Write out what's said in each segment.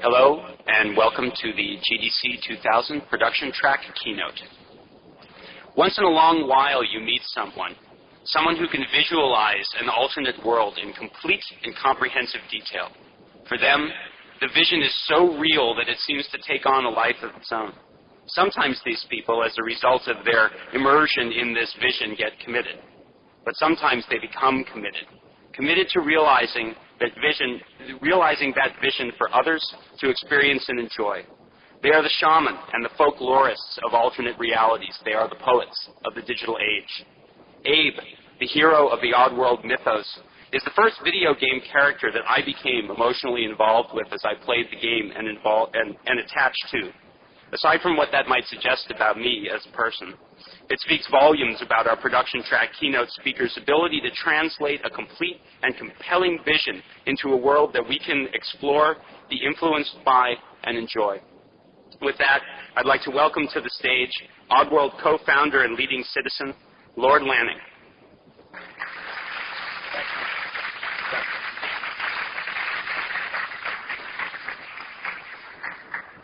Hello, and welcome to the GDC 2000 production track keynote. Once in a long while you meet someone who can visualize an alternate world in complete and comprehensive detail. For them, the vision is so real that it seems to take on a life of its own. Sometimes these people, as a result of their immersion in this vision, get committed. But sometimes they become committed to realizing that vision for others to experience and enjoy. They are the shaman and the folklorists of alternate realities. They are the poets of the digital age. Abe, the hero of the Oddworld mythos, is the first video game character that I became emotionally involved with as I played the game and attached to. Aside from what that might suggest about me as a person, it speaks volumes about our production track keynote speaker's ability to translate a complete and compelling vision into a world that we can explore, be influenced by, and enjoy. With that, I'd like to welcome to the stage Oddworld co-founder and leading citizen, Lorne Lanning.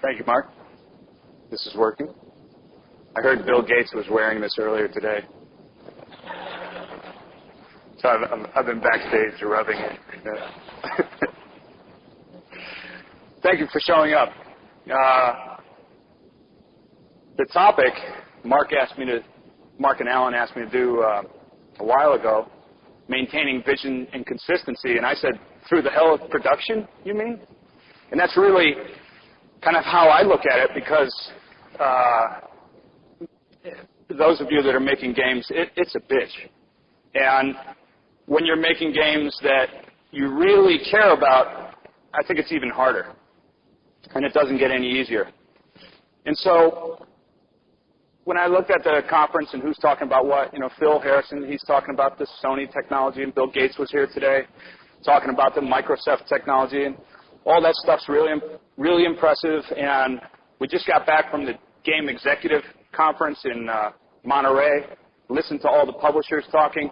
Thank you, Mark. This is working. I heard Bill Gates was wearing this earlier today. So I've been backstage rubbing it. Thank you for showing up. The topic Mark and Alan asked me to do a while ago, maintaining vision and consistency, and I said, through the hell of production, you mean? And that's really kind of how I look at it, because those of you that are making games, it's a bitch. And when you're making games that you really care about, I think it's even harder. And it doesn't get any easier. And so when I looked at the conference and who's talking about what, Phil Harrison, he's talking about the Sony technology, and Bill Gates was here today talking about the Microsoft technology, and all that stuff's really impressive. And we just got back from the Game Executive Conference in Monterey, listened to all the publishers talking,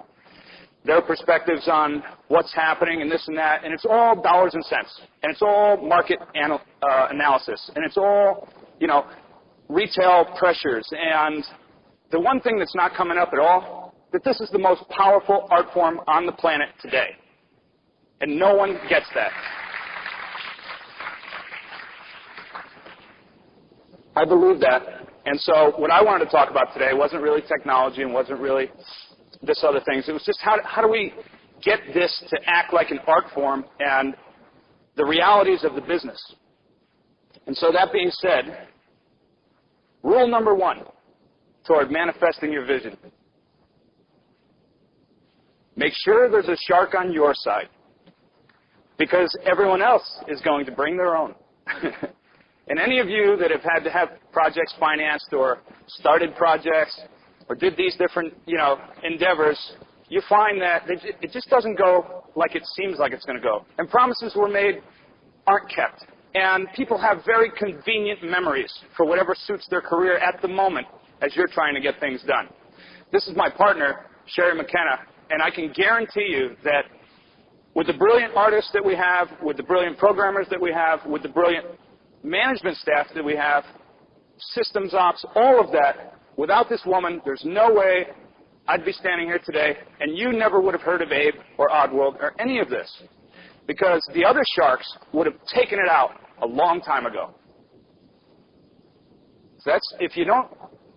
their perspectives on what's happening and this and that, and it's all dollars and cents, and it's all market analysis, and it's all, retail pressures. And the one thing that's not coming up at all, that this is the most powerful art form on the planet today, and no one gets that. I believe that. And so what I wanted to talk about today wasn't really technology and wasn't really this other things. It was just how do we get this to act like an art form and the realities of the business. And so that being said, rule number one toward manifesting your vision. Make sure there's a shark on your side, because everyone else is going to bring their own. And any of you that have had to have projects financed or started projects or did these different, endeavors, you find that it just doesn't go like it seems like it's going to go. And promises were made aren't kept. And people have very convenient memories for whatever suits their career at the moment as you're trying to get things done. This is my partner, Sherry McKenna, and I can guarantee you that with the brilliant artists that we have, with the brilliant programmers that we have, with the brilliant management staff that we have, systems ops, all of that, without this woman, there's no way I'd be standing here today, and you never would have heard of Abe or Oddworld or any of this, because the other sharks would have taken it out a long time ago. So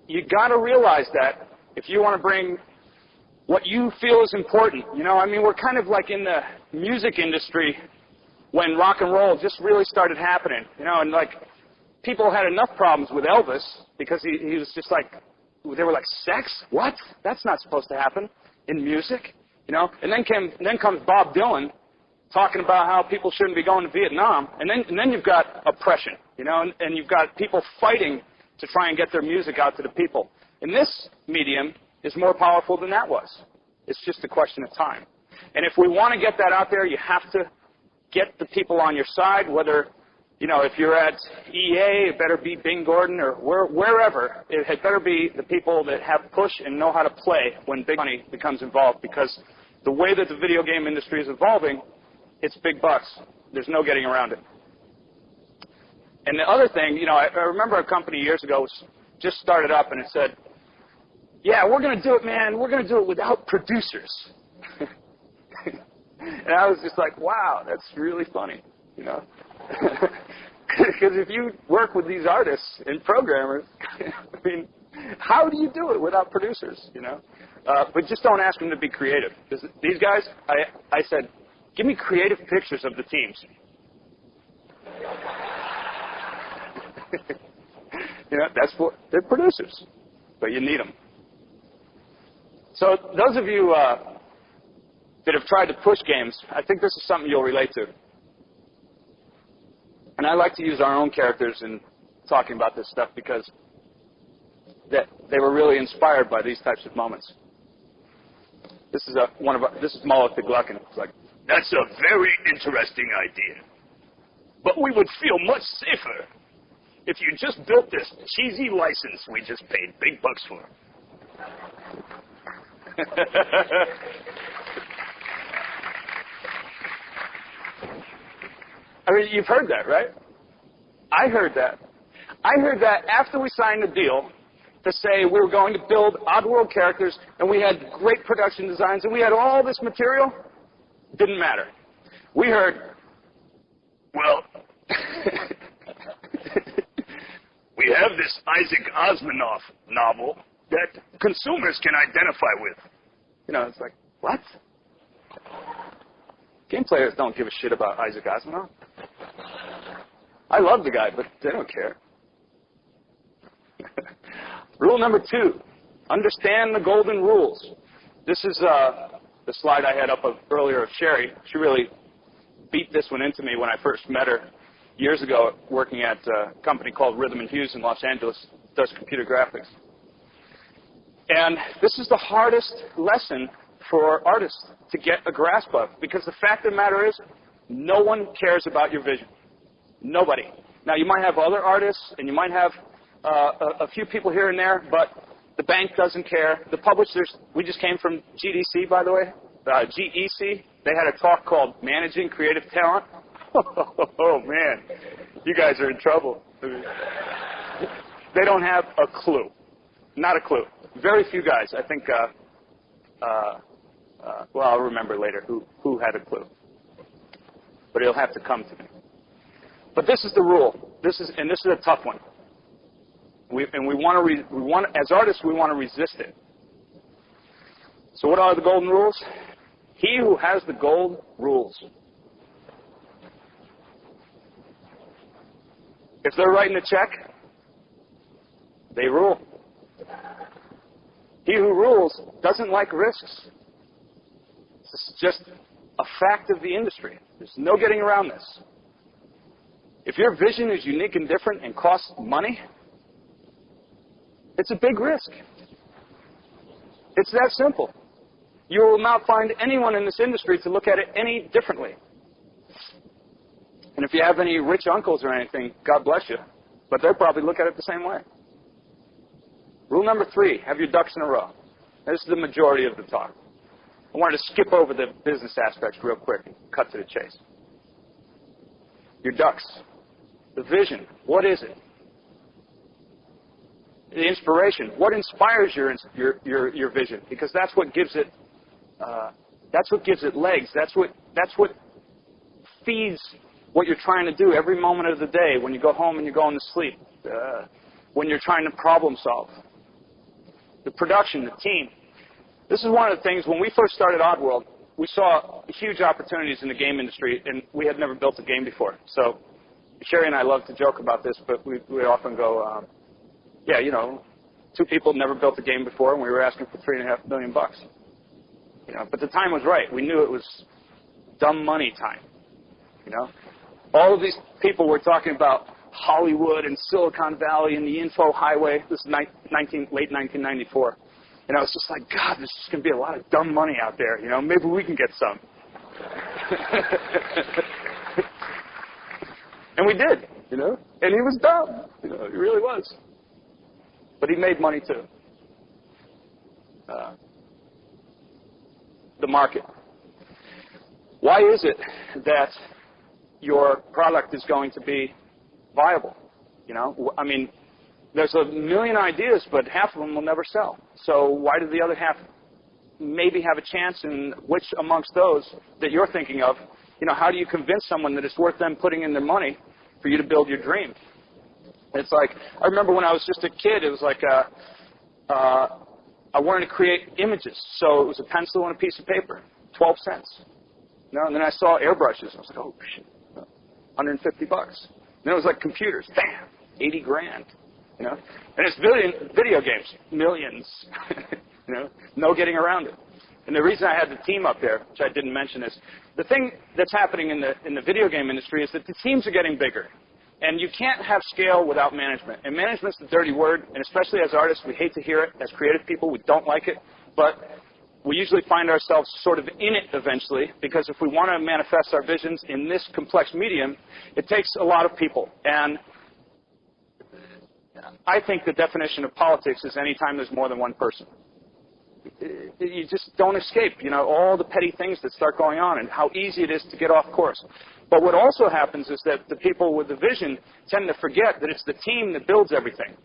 you got to realize that if you want to bring what you feel is important. We're kind of like in the music industry when rock and roll just really started happening, and like people had enough problems with Elvis because he was just like, they were like, sex? What? That's not supposed to happen in music, And then comes Bob Dylan talking about how people shouldn't be going to Vietnam, and then you've got oppression, and you've got people fighting to try and get their music out to the people. And this medium is more powerful than that was. It's just a question of time. And if we want to get that out there, you have to get the people on your side, whether, if you're at EA, it better be Bing Gordon or wherever. It had better be the people that have push and know how to play when big money becomes involved, because the way that the video game industry is evolving, it's big bucks. There's no getting around it. And the other thing, you know, I remember a company years ago was just started up, and it said, yeah, we're going to do it, man. We're going to do it without producers. And I was just like, wow, that's really funny, you know. Because if you work with these artists and programmers, I mean, how do you do it without producers, you know? But just don't ask them to be creative. Because these guys, I said, give me creative pictures of the teams. You know, that's what they're producers, but you need them. So those of you that have tried to push games, I think this is something you'll relate to. And I like to use our own characters in talking about this stuff because they were really inspired by these types of moments. This is this is Moloch the Gluckin. It's like, that's a very interesting idea, but we would feel much safer if you just built this cheesy license we just paid big bucks for. I mean, you've heard that, right? I heard that. I heard that after we signed the deal to say we were going to build Oddworld characters and we had great production designs and we had all this material. Didn't matter. We heard, well, we have this Isaac Asimov novel that consumers can identify with. You know, it's like, what? Game players don't give a shit about Isaac Asimov. I love the guy, but they don't care. Rule number 2, understand the golden rules. This is the slide I had up earlier of Sherry. She really beat this one into me when I first met her years ago working at a company called Rhythm and Hues in Los Angeles, does computer graphics. And this is the hardest lesson for artists to get a grasp of, because the fact of the matter is, no one cares about your vision. Nobody. Now, you might have other artists, and you might have a few people here and there, but the bank doesn't care. The publishers, we just came from GDC, by the way, GEC. They had a talk called Managing Creative Talent. Oh, man, you guys are in trouble. They don't have a clue. Not a clue. Very few guys. I think, well, I'll remember later who had a clue. But it'll have to come to me. But this is the rule. This is a tough one. As artists, we want to resist it. So what are the golden rules? He who has the gold rules. If they're writing a check, they rule. He who rules doesn't like risks. This is just a fact of the industry. There's no getting around this. If your vision is unique and different and costs money, it's a big risk. It's that simple. You will not find anyone in this industry to look at it any differently. And if you have any rich uncles or anything, God bless you, but they'll probably look at it the same way. Rule number 3, have your ducks in a row. This is the majority of the talk. I wanted to skip over the business aspects real quick and cut to the chase. Your ducks. The vision. What is it? The inspiration. What inspires your vision? Because that's what gives it. That's what gives it legs. That's what feeds what you're trying to do every moment of the day. When you go home and you're going to sleep. When you're trying to problem solve. The production, the team. This is one of the things, when we first started Oddworld, we saw huge opportunities in the game industry, and we had never built a game before. So Sherry and I love to joke about this, but we often go, yeah, you know, 2 people never built a game before, and we were asking for $3.5 million. You know, but the time was right. We knew it was dumb money time. You know, all of these people were talking about Hollywood and Silicon Valley and the info highway. This is late 1994. And I was just like, God, there's just going to be a lot of dumb money out there. You know, maybe we can get some. And we did, you know. And he was dumb. You know, he really was. But he made money too. The market. Why is it that your product is going to be viable. You know, I mean, there's a million ideas, but half of them will never sell. So why do the other half maybe have a chance? And which amongst those that you're thinking of, you know, how do you convince someone that it's worth them putting in their money for you to build your dream? It's like, I remember when I was just a kid, it was like I wanted to create images. So it was a pencil and a piece of paper, 12 cents. You know, and then I saw airbrushes. I was like, oh, shit, $150. Then it was like computers, bam, 80 grand. You know, and it's video games, millions. You know, no getting around it. And the reason I had the team up there, which I didn't mention, is the thing that's happening in the video game industry is that the teams are getting bigger. And you can't have scale without management. And management's the dirty word, and especially as artists, we hate to hear it. As creative people, we don't like it. But we usually find ourselves sort of in it eventually, because if we want to manifest our visions in this complex medium, it takes a lot of people. And I think the definition of politics is any time there's more than one person. You just don't escape, you know, all the petty things that start going on and how easy it is to get off course. But what also happens is that the people with the vision tend to forget that it's the team that builds everything.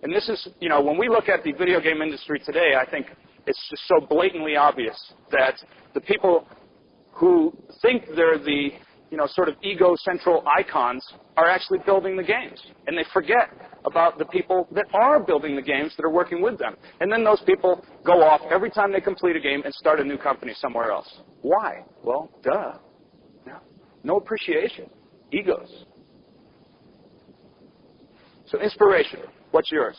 And this is, you know, when we look at the video game industry today, I think it's just so blatantly obvious that the people who think they're the, you know, sort of ego-central icons are actually building the games. And they forget about the people that are building the games that are working with them. And then those people go off every time they complete a game and start a new company somewhere else. Why? Well, duh. No appreciation. Egos. So inspiration. What's yours?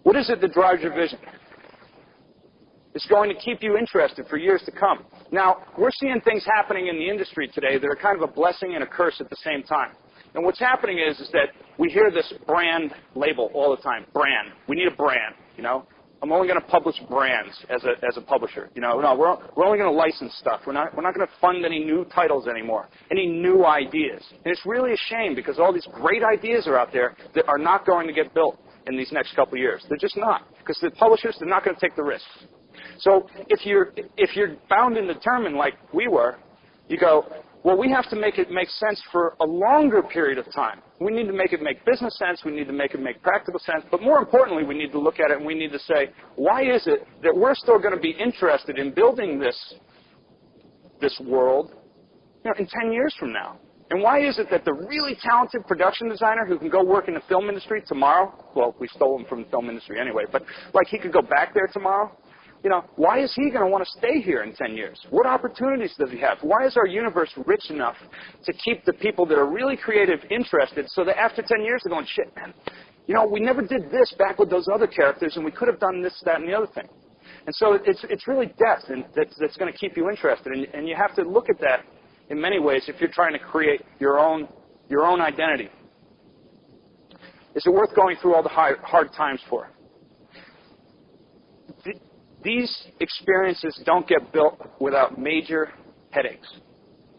What is it that drives your vision? It's going to keep you interested for years to come. Now, we're seeing things happening in the industry today that are kind of a blessing and a curse at the same time. And what's happening is that we hear this brand label all the time. Brand. We need a brand, you know. I'm only going to publish brands as a publisher. You know, no, we're only going to license stuff. We're not going to fund any new titles anymore, any new ideas. And it's really a shame because all these great ideas are out there that are not going to get built in these next couple of years. They're just not, because the publishers, they're not going to take the risks. So if you're bound and determined like we were, you go, well, we have to make it make sense for a longer period of time. We need to make it make business sense. We need to make it make practical sense. But more importantly, we need to look at it and we need to say, why is it that we're still going to be interested in building this world, you know, in 10 years from now? And why is it that the really talented production designer who can go work in the film industry tomorrow, well, we stole him from the film industry anyway, but like he could go back there tomorrow, you know, why is he going to want to stay here in 10 years? What opportunities does he have? Why is our universe rich enough to keep the people that are really creative interested so that after 10 years they're going, shit, man, you know, we never did this back with those other characters and we could have done this, that, and the other thing. And so it's really depth and that's going to keep you interested. And you have to look at that in many ways if you're trying to create your own identity. Is it worth going through all the hard times for? These experiences don't get built without major headaches,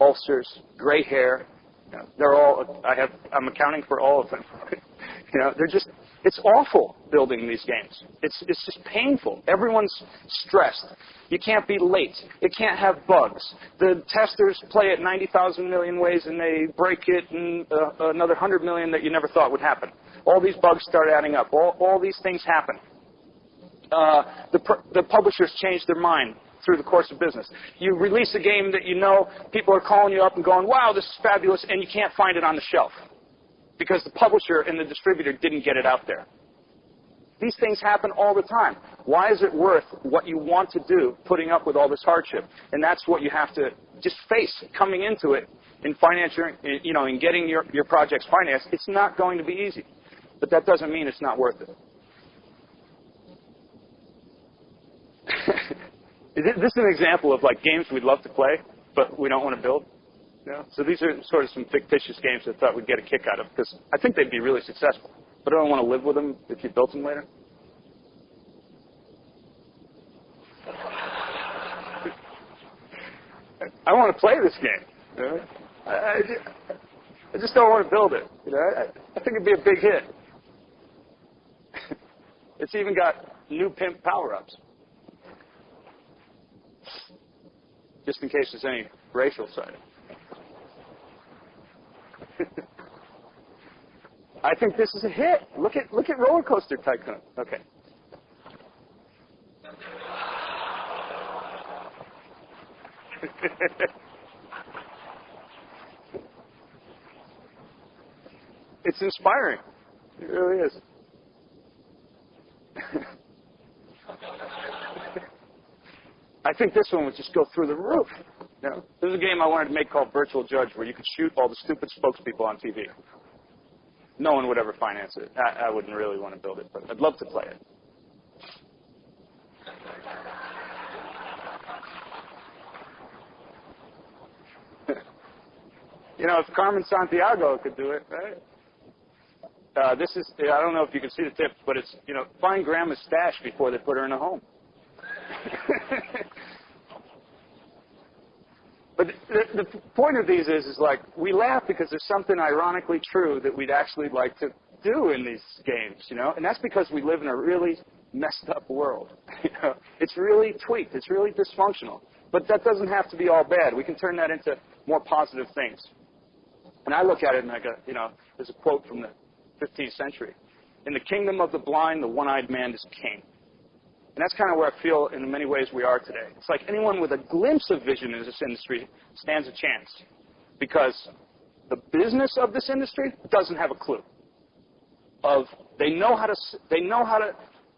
ulcers, gray hair. You know, they're all. I'm accounting for all of them. You know, it's awful building these games. It's just painful. Everyone's stressed. You can't be late. It can't have bugs. The testers play it 90,000 million ways and they break it in another 100 million that you never thought would happen. All these bugs start adding up. All these things happen. The publishers change their mind through the course of business. You release a game that you know people are calling you up and going, wow, this is fabulous, and you can't find it on the shelf because the publisher and the distributor didn't get it out there. These things happen all the time. Why is it worth what you want to do putting up with all this hardship? And that's what you have to just face coming into it in financial, you know, in getting your projects financed. It's not going to be easy, but that doesn't mean it's not worth it. This is an example of like games we'd love to play, but we don't want to build. You know? So these are sort of some fictitious games that I thought we'd get a kick out of because I think they'd be really successful. But I don't want to live with them if you built them later. I want to play this game. You know? I just don't want to build it. You know? I think it'd be a big hit. It's even got new pimp power-ups. Just in case there's any racial side. I think this is a hit. Look at Roller Coaster Tycoon. Okay. It's inspiring. It really is. I think this one would just go through the roof. You know, there's a game I wanted to make called Virtual Judge where you could shoot all the stupid spokespeople on TV. No one would ever finance it. I wouldn't really want to build it, but I'd love to play it. You know, if Carmen Santiago could do it, right? This is, I don't know if you can see the tips, but it's, you know, find grandma's stash before they put her in a home. But the point of these is like, we laugh because there's something ironically true that we'd actually like to do in these games, you know? And that's because we live in a really messed up world. You know? It's really tweaked. It's really dysfunctional. But that doesn't have to be all bad. We can turn that into more positive things. And I look at it and I go, you know, there's a quote from the 15th century. In the kingdom of the blind, the one-eyed man is king. And that's kind of where I feel in many ways we are today. It's like anyone with a glimpse of vision in this industry stands a chance. Because the business of this industry doesn't have a clue. They know how to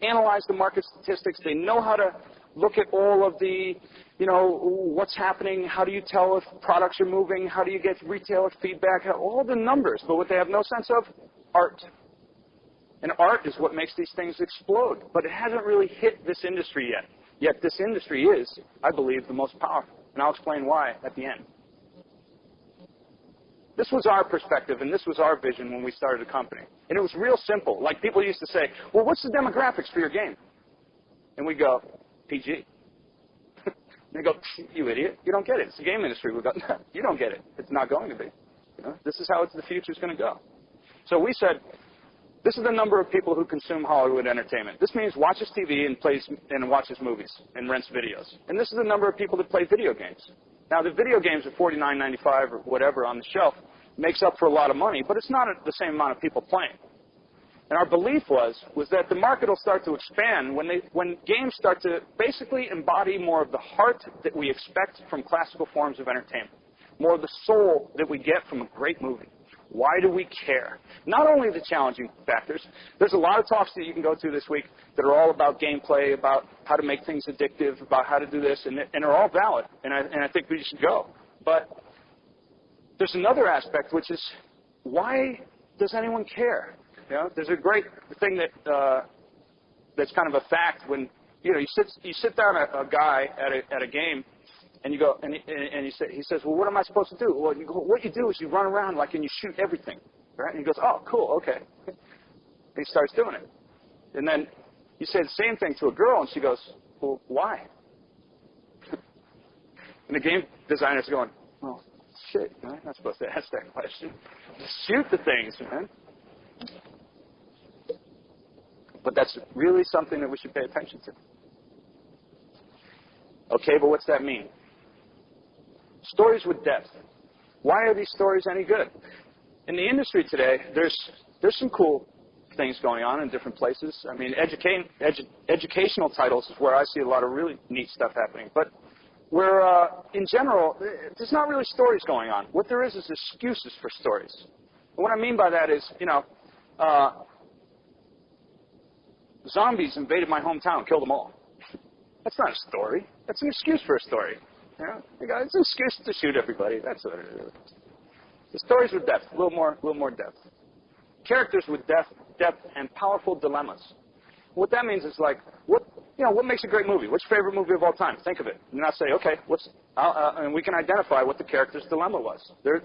analyze the market statistics. They know how to look at all of the, you know, what's happening. How do you tell if products are moving? How do you get retailer feedback? All the numbers. But what they have no sense of? Art. And art is what makes these things explode. But it hasn't really hit this industry yet. Yet this industry is, I believe, the most powerful. And I'll explain why at the end. This was our perspective, and this was our vision when we started the company. And it was real simple. Like people used to say, well, what's the demographics for your game? And we go, PG. And they go, you idiot. You don't get it. It's the game industry. We go, no, you don't get it. It's not going to be. You know, this is how the future is going to go. So we said, this is the number of people who consume Hollywood entertainment. This means watches TV and watches movies and rents videos. And this is the number of people that play video games. Now, the video games are $49.95 or whatever on the shelf. Makes up for a lot of money, but it's not the same amount of people playing. And our belief was that the market will start to expand when games start to basically embody more of the heart that we expect from classical forms of entertainment, more of the soul that we get from a great movie. Why do we care? Not only the challenging factors. There's a lot of talks that you can go to this week that are all about gameplay, about how to make things addictive, about how to do this, and they're all valid, and I think we should go. But there's another aspect, which is, why does anyone care? You know, there's a great thing that that's kind of a fact when, you know, you sit down a guy at a game, and you go, and he says, well, what am I supposed to do? Well, you go, what you do is you run around like and you shoot everything, right? And he goes, oh, cool, okay. And he starts doing it. And then you say the same thing to a girl, and she goes, well, why? And the game designer's going, well, shit, man, I'm not supposed to ask that question. Just shoot the things, man. But that's really something that we should pay attention to. Okay, but what's that mean? Stories with depth. Why are these stories any good? In the industry today, there's some cool things going on in different places. I mean, educational titles is where I see a lot of really neat stuff happening. But where, in general, there's not really stories going on. What there is excuses for stories. And what I mean by that is, you know, zombies invaded my hometown, killed them all. That's not a story. That's an excuse for a story. You know, it's an excuse to shoot everybody. That's what it is. The stories with depth, a little more depth. Characters with depth and powerful dilemmas. What that means is like, what makes a great movie? What's your favorite movie of all time? Think of it. And not say, okay, and we can identify what the character's dilemma was. There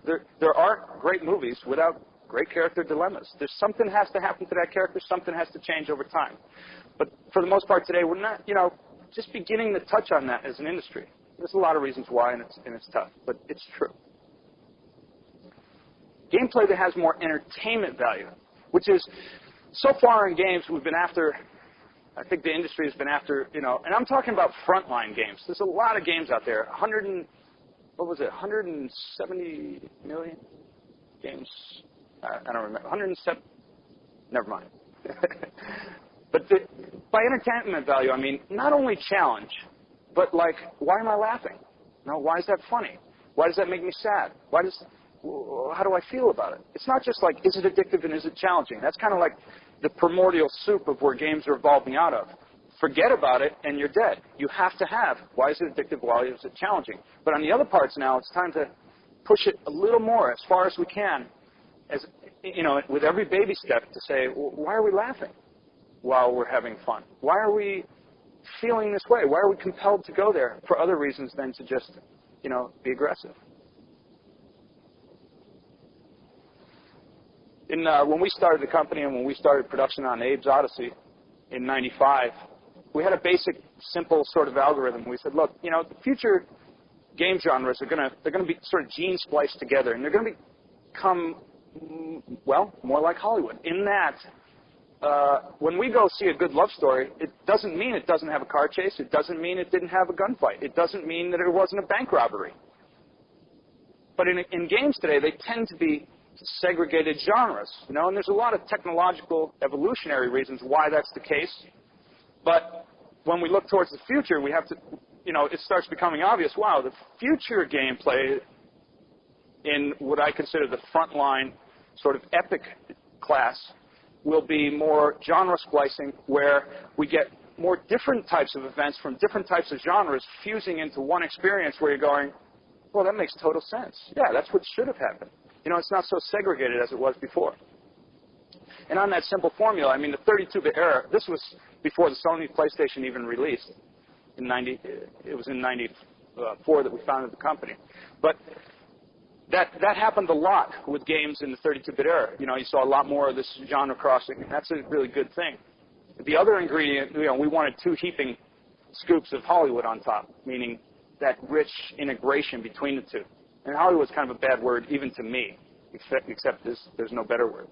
are great movies without great character dilemmas. There's something has to happen to that character. Something has to change over time. But for the most part today, we're not, you know, just beginning to touch on that as an industry. There's a lot of reasons why, and it's tough, but it's true. Gameplay that has more entertainment value, which is, so far in games we've been after, I think the industry has been after, you know, and I'm talking about frontline games. There's a lot of games out there, 170 million games. I don't remember. 107. Never mind. But by entertainment value, I mean not only challenge, but like, why am I laughing? No, why is that funny? Why does that make me sad? How do I feel about it? It's not just like, is it addictive and is it challenging? That's kind of like the primordial soup of where games are evolving out of. Forget about it and you're dead. You have to have, why is it addictive, why is it challenging? But on the other parts now, it's time to push it a little more as far as we can, as you know, with every baby step to say, well, why are we laughing while we're having fun? Why are we feeling this way? Why are we compelled to go there for other reasons than to just, you know, be aggressive? When we started the company and when we started production on Abe's Odyssey in '95, we had a basic, simple sort of algorithm. We said, look, you know, the future game genres are they're gonna be sort of gene spliced together, and they're gonna become, well, more like Hollywood. In that, when we go see a good love story, it doesn't mean it doesn't have a car chase. It doesn't mean it didn't have a gunfight. It doesn't mean that it wasn't a bank robbery. But in games today, they tend to be segregated genres, you know, and there's a lot of technological evolutionary reasons why that's the case. But when we look towards the future, we have to, you know, it starts becoming obvious, wow, the future gameplay in what I consider the frontline sort of epic class will be more genre splicing, where we get more different types of events from different types of genres fusing into one experience where you're going, well, that makes total sense. Yeah, that's what should have happened. You know, it's not so segregated as it was before. And on that simple formula, I mean, the 32-bit era, this was before the Sony PlayStation even released. It was in 94 that we founded the company. But that happened a lot with games in the 32-bit era. You know, you saw a lot more of this genre crossing, and that's a really good thing. The other ingredient, you know, we wanted 2 heaping scoops of Hollywood on top, meaning that rich integration between the two. And Hollywood's kind of a bad word even to me, except there's no better word.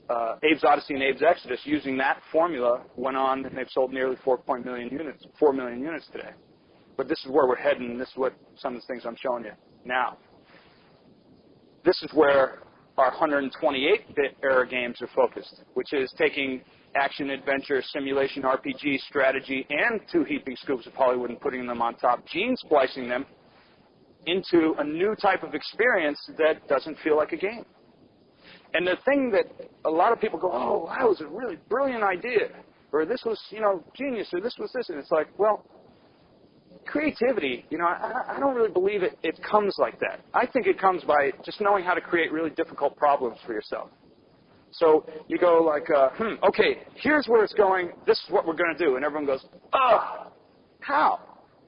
Abe's Odyssey and Abe's Exodus, using that formula, went on, and they've sold nearly 4 million units today. But this is where we're heading, and this is what some of the things I'm showing you now. This is where our 128-bit era games are focused, which is taking action, adventure, simulation, RPG, strategy, and 2 heaping scoops of Hollywood and putting them on top, gene splicing them into a new type of experience that doesn't feel like a game. And the thing that a lot of people go, oh, that was a really brilliant idea, or this was, you know, genius, or this was this, and it's like, well, creativity, you know, I don't really believe it comes like that. I think it comes by just knowing how to create really difficult problems for yourself. So you go like, okay, here's where it's going. This is what we're going to do, and everyone goes, oh, how?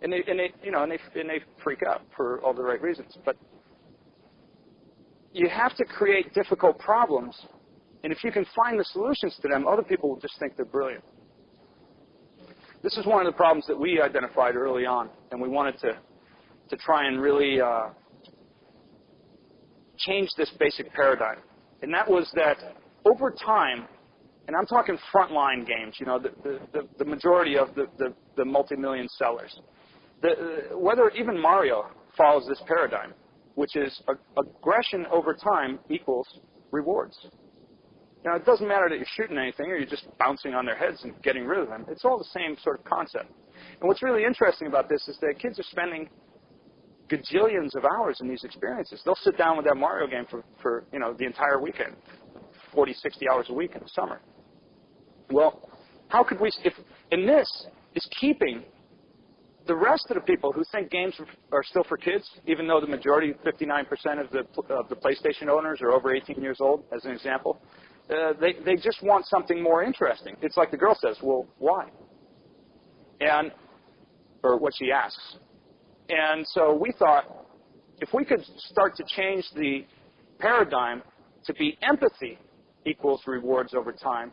And they freak out for all the right reasons. But you have to create difficult problems, and if you can find the solutions to them, other people will just think they're brilliant. This is one of the problems that we identified early on, and we wanted to try and really change this basic paradigm. And that was that over time, and I'm talking frontline games, you know, the majority of the multi-million sellers, whether even Mario follows this paradigm, which is aggression over time equals rewards. Now, it doesn't matter that you're shooting anything or you're just bouncing on their heads and getting rid of them. It's all the same sort of concept. And what's really interesting about this is that kids are spending gajillions of hours in these experiences. They'll sit down with that Mario game for you know, the entire weekend, 40, 60 hours a week in the summer. Well, how could we, and this is keeping the rest of the people who think games are still for kids, even though the majority, 59% of the PlayStation owners are over 18 years old, as an example, they just want something more interesting. It's like the girl says, well, why? Or what she asks. And so we thought, if we could start to change the paradigm to be empathy equals rewards over time,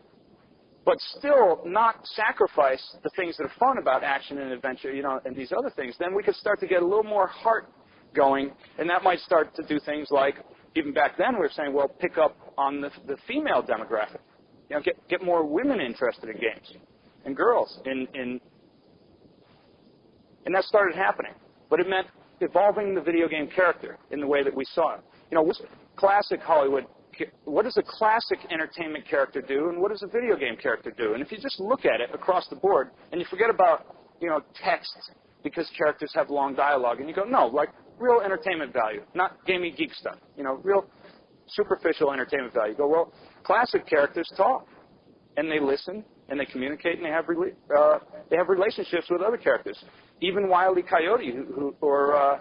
but still not sacrifice the things that are fun about action and adventure, you know, and these other things, then we could start to get a little more heart going, and that might start to do things like, even back then we were saying, well, pick up on the female demographic. You know, get more women interested in games, and girls, and that started happening. But it meant evolving the video game character in the way that we saw it. You know, what's classic Hollywood? What does a classic entertainment character do, and what does a video game character do? And if you just look at it across the board, and you forget about, you know, text because characters have long dialogue, and you go, no, like real entertainment value, not gamey geek stuff. You know, real superficial entertainment value. You go, well, classic characters talk, and they listen, and they communicate, and they have relationships with other characters. Even Wile E. Coyote, or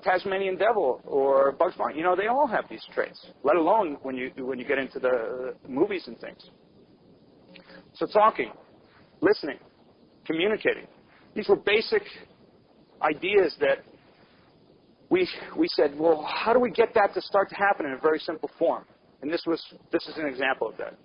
Tasmanian Devil, or Bugs Bunny, you know, they all have these traits. Let alone when you get into the movies and things. So talking, listening, communicating. These were basic ideas that we said, well, how do we get that to start to happen in a very simple form? And this is an example of that.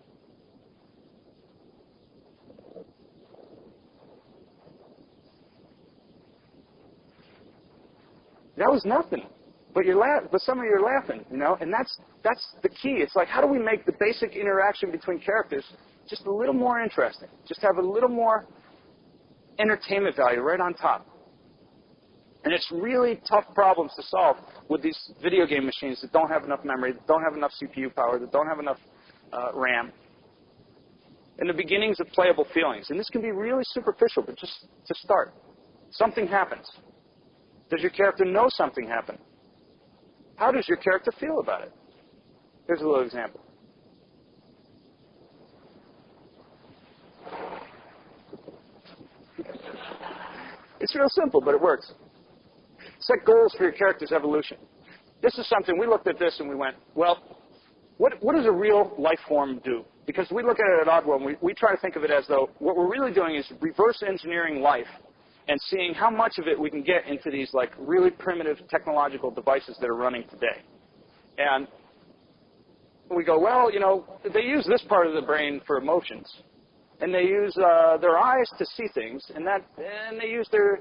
That was nothing, but some of you are laughing, you know, and that's the key. It's like, how do we make the basic interaction between characters just a little more interesting? Just have a little more entertainment value right on top. And it's really tough problems to solve with these video game machines that don't have enough memory, that don't have enough CPU power, that don't have enough RAM. And the beginnings of playable feelings. And this can be really superficial, but just to start. Something happens. Does your character know something happened? How does your character feel about it? Here's a little example. It's real simple, but it works. Set goals for your character's evolution. This is something, we looked at this and we went, well, what does a real life form do? Because we look at it at Oddworld and we try to think of it as though what we're really doing is reverse engineering life and seeing how much of it we can get into these like really primitive technological devices that are running today. And we go, well, you know, they use this part of the brain for emotions, and they use their eyes to see things, and they use their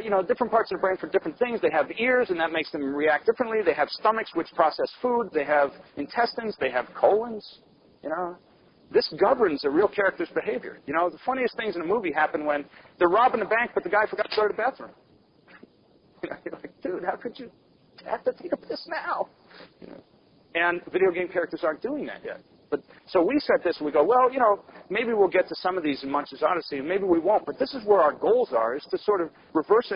you know, different parts of the brain for different things. They have ears, and that makes them react differently. They have stomachs, which process food. They have intestines. They have colons. You know, this governs a real character's behavior. You know, the funniest things in a movie happen when they're robbing a bank, but the guy forgot to go to the bathroom. You know, you're like, dude, how could you have to take a piss now? You know? And video game characters aren't doing that yet. But so we set this and we go, well, you know, maybe we'll get to some of these in Munch's Odyssey, and maybe we won't. But this is where our goals are, is to sort of reverse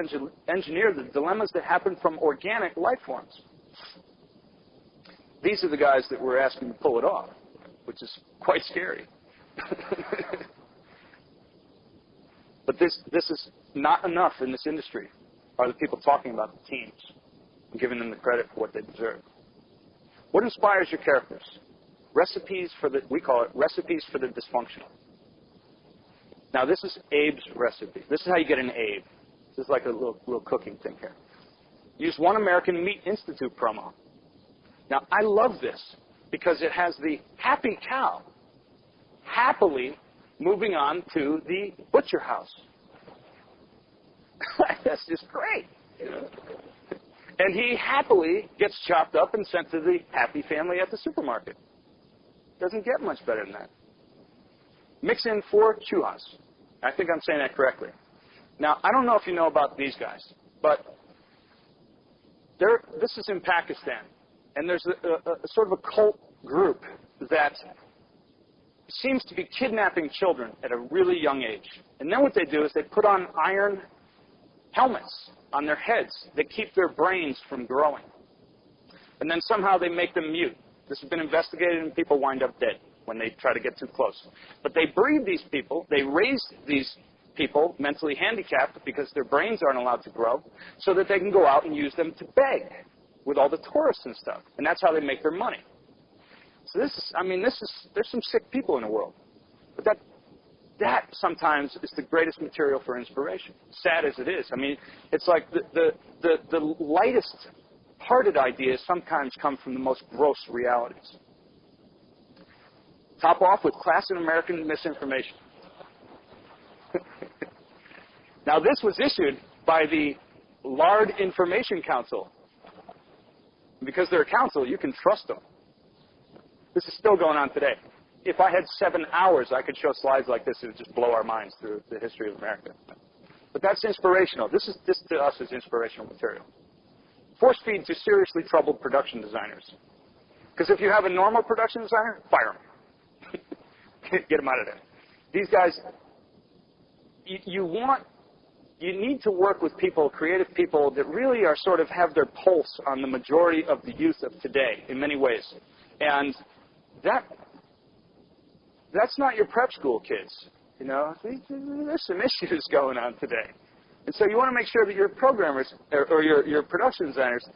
engineer the dilemmas that happen from organic life forms. These are the guys that we're asking to pull it off, which is quite scary. But this is not enough in this industry, are the people talking about the teams and giving them the credit for what they deserve. What inspires your characters? Recipes for the, we call it recipes for the dysfunctional. Now this is Abe's recipe. This is how you get an Abe. This is like a little cooking thing here. Use One American Meat Institute promo. Now I love this because it has the happy cow happily moving on to the butcher house. That's just great. And he happily gets chopped up and sent to the happy family at the supermarket. Doesn't get much better than that. Mix in 4 chuhas. I think I'm saying that correctly. Now, I don't know if you know about these guys, but this is in Pakistan. And there's a sort of a cult group that seems to be kidnapping children at a really young age. And then what they do is they put on iron helmets on their heads that keep their brains from growing. And then somehow they make them mute. This has been investigated, and people wind up dead when they try to get too close. But they breed these people, they raise these people mentally handicapped because their brains aren't allowed to grow, so that they can go out and use them to beg with all the tourists and stuff. And that's how they make their money. So this is, I mean, there's some sick people in the world. But that sometimes is the greatest material for inspiration, sad as it is. I mean, it's like the lightest hearted ideas sometimes come from the most gross realities. Top off with classic American misinformation. Now, this was issued by the Lard Information Council. Because they're a council, you can trust them. This is still going on today. If I had 7 hours, I could show slides like this. It would just blow our minds through the history of America. But that's inspirational. This to us is inspirational material. Force feed to seriously troubled production designers. Because if you have a normal production designer, fire them. Get them out of there. These guys, you need to work with people, creative people, that really are sort of have their pulse on the majority of the youth of today in many ways. And that's not your prep school kids. You know, there's some issues going on today. And so you want to make sure that your programmers or your production designers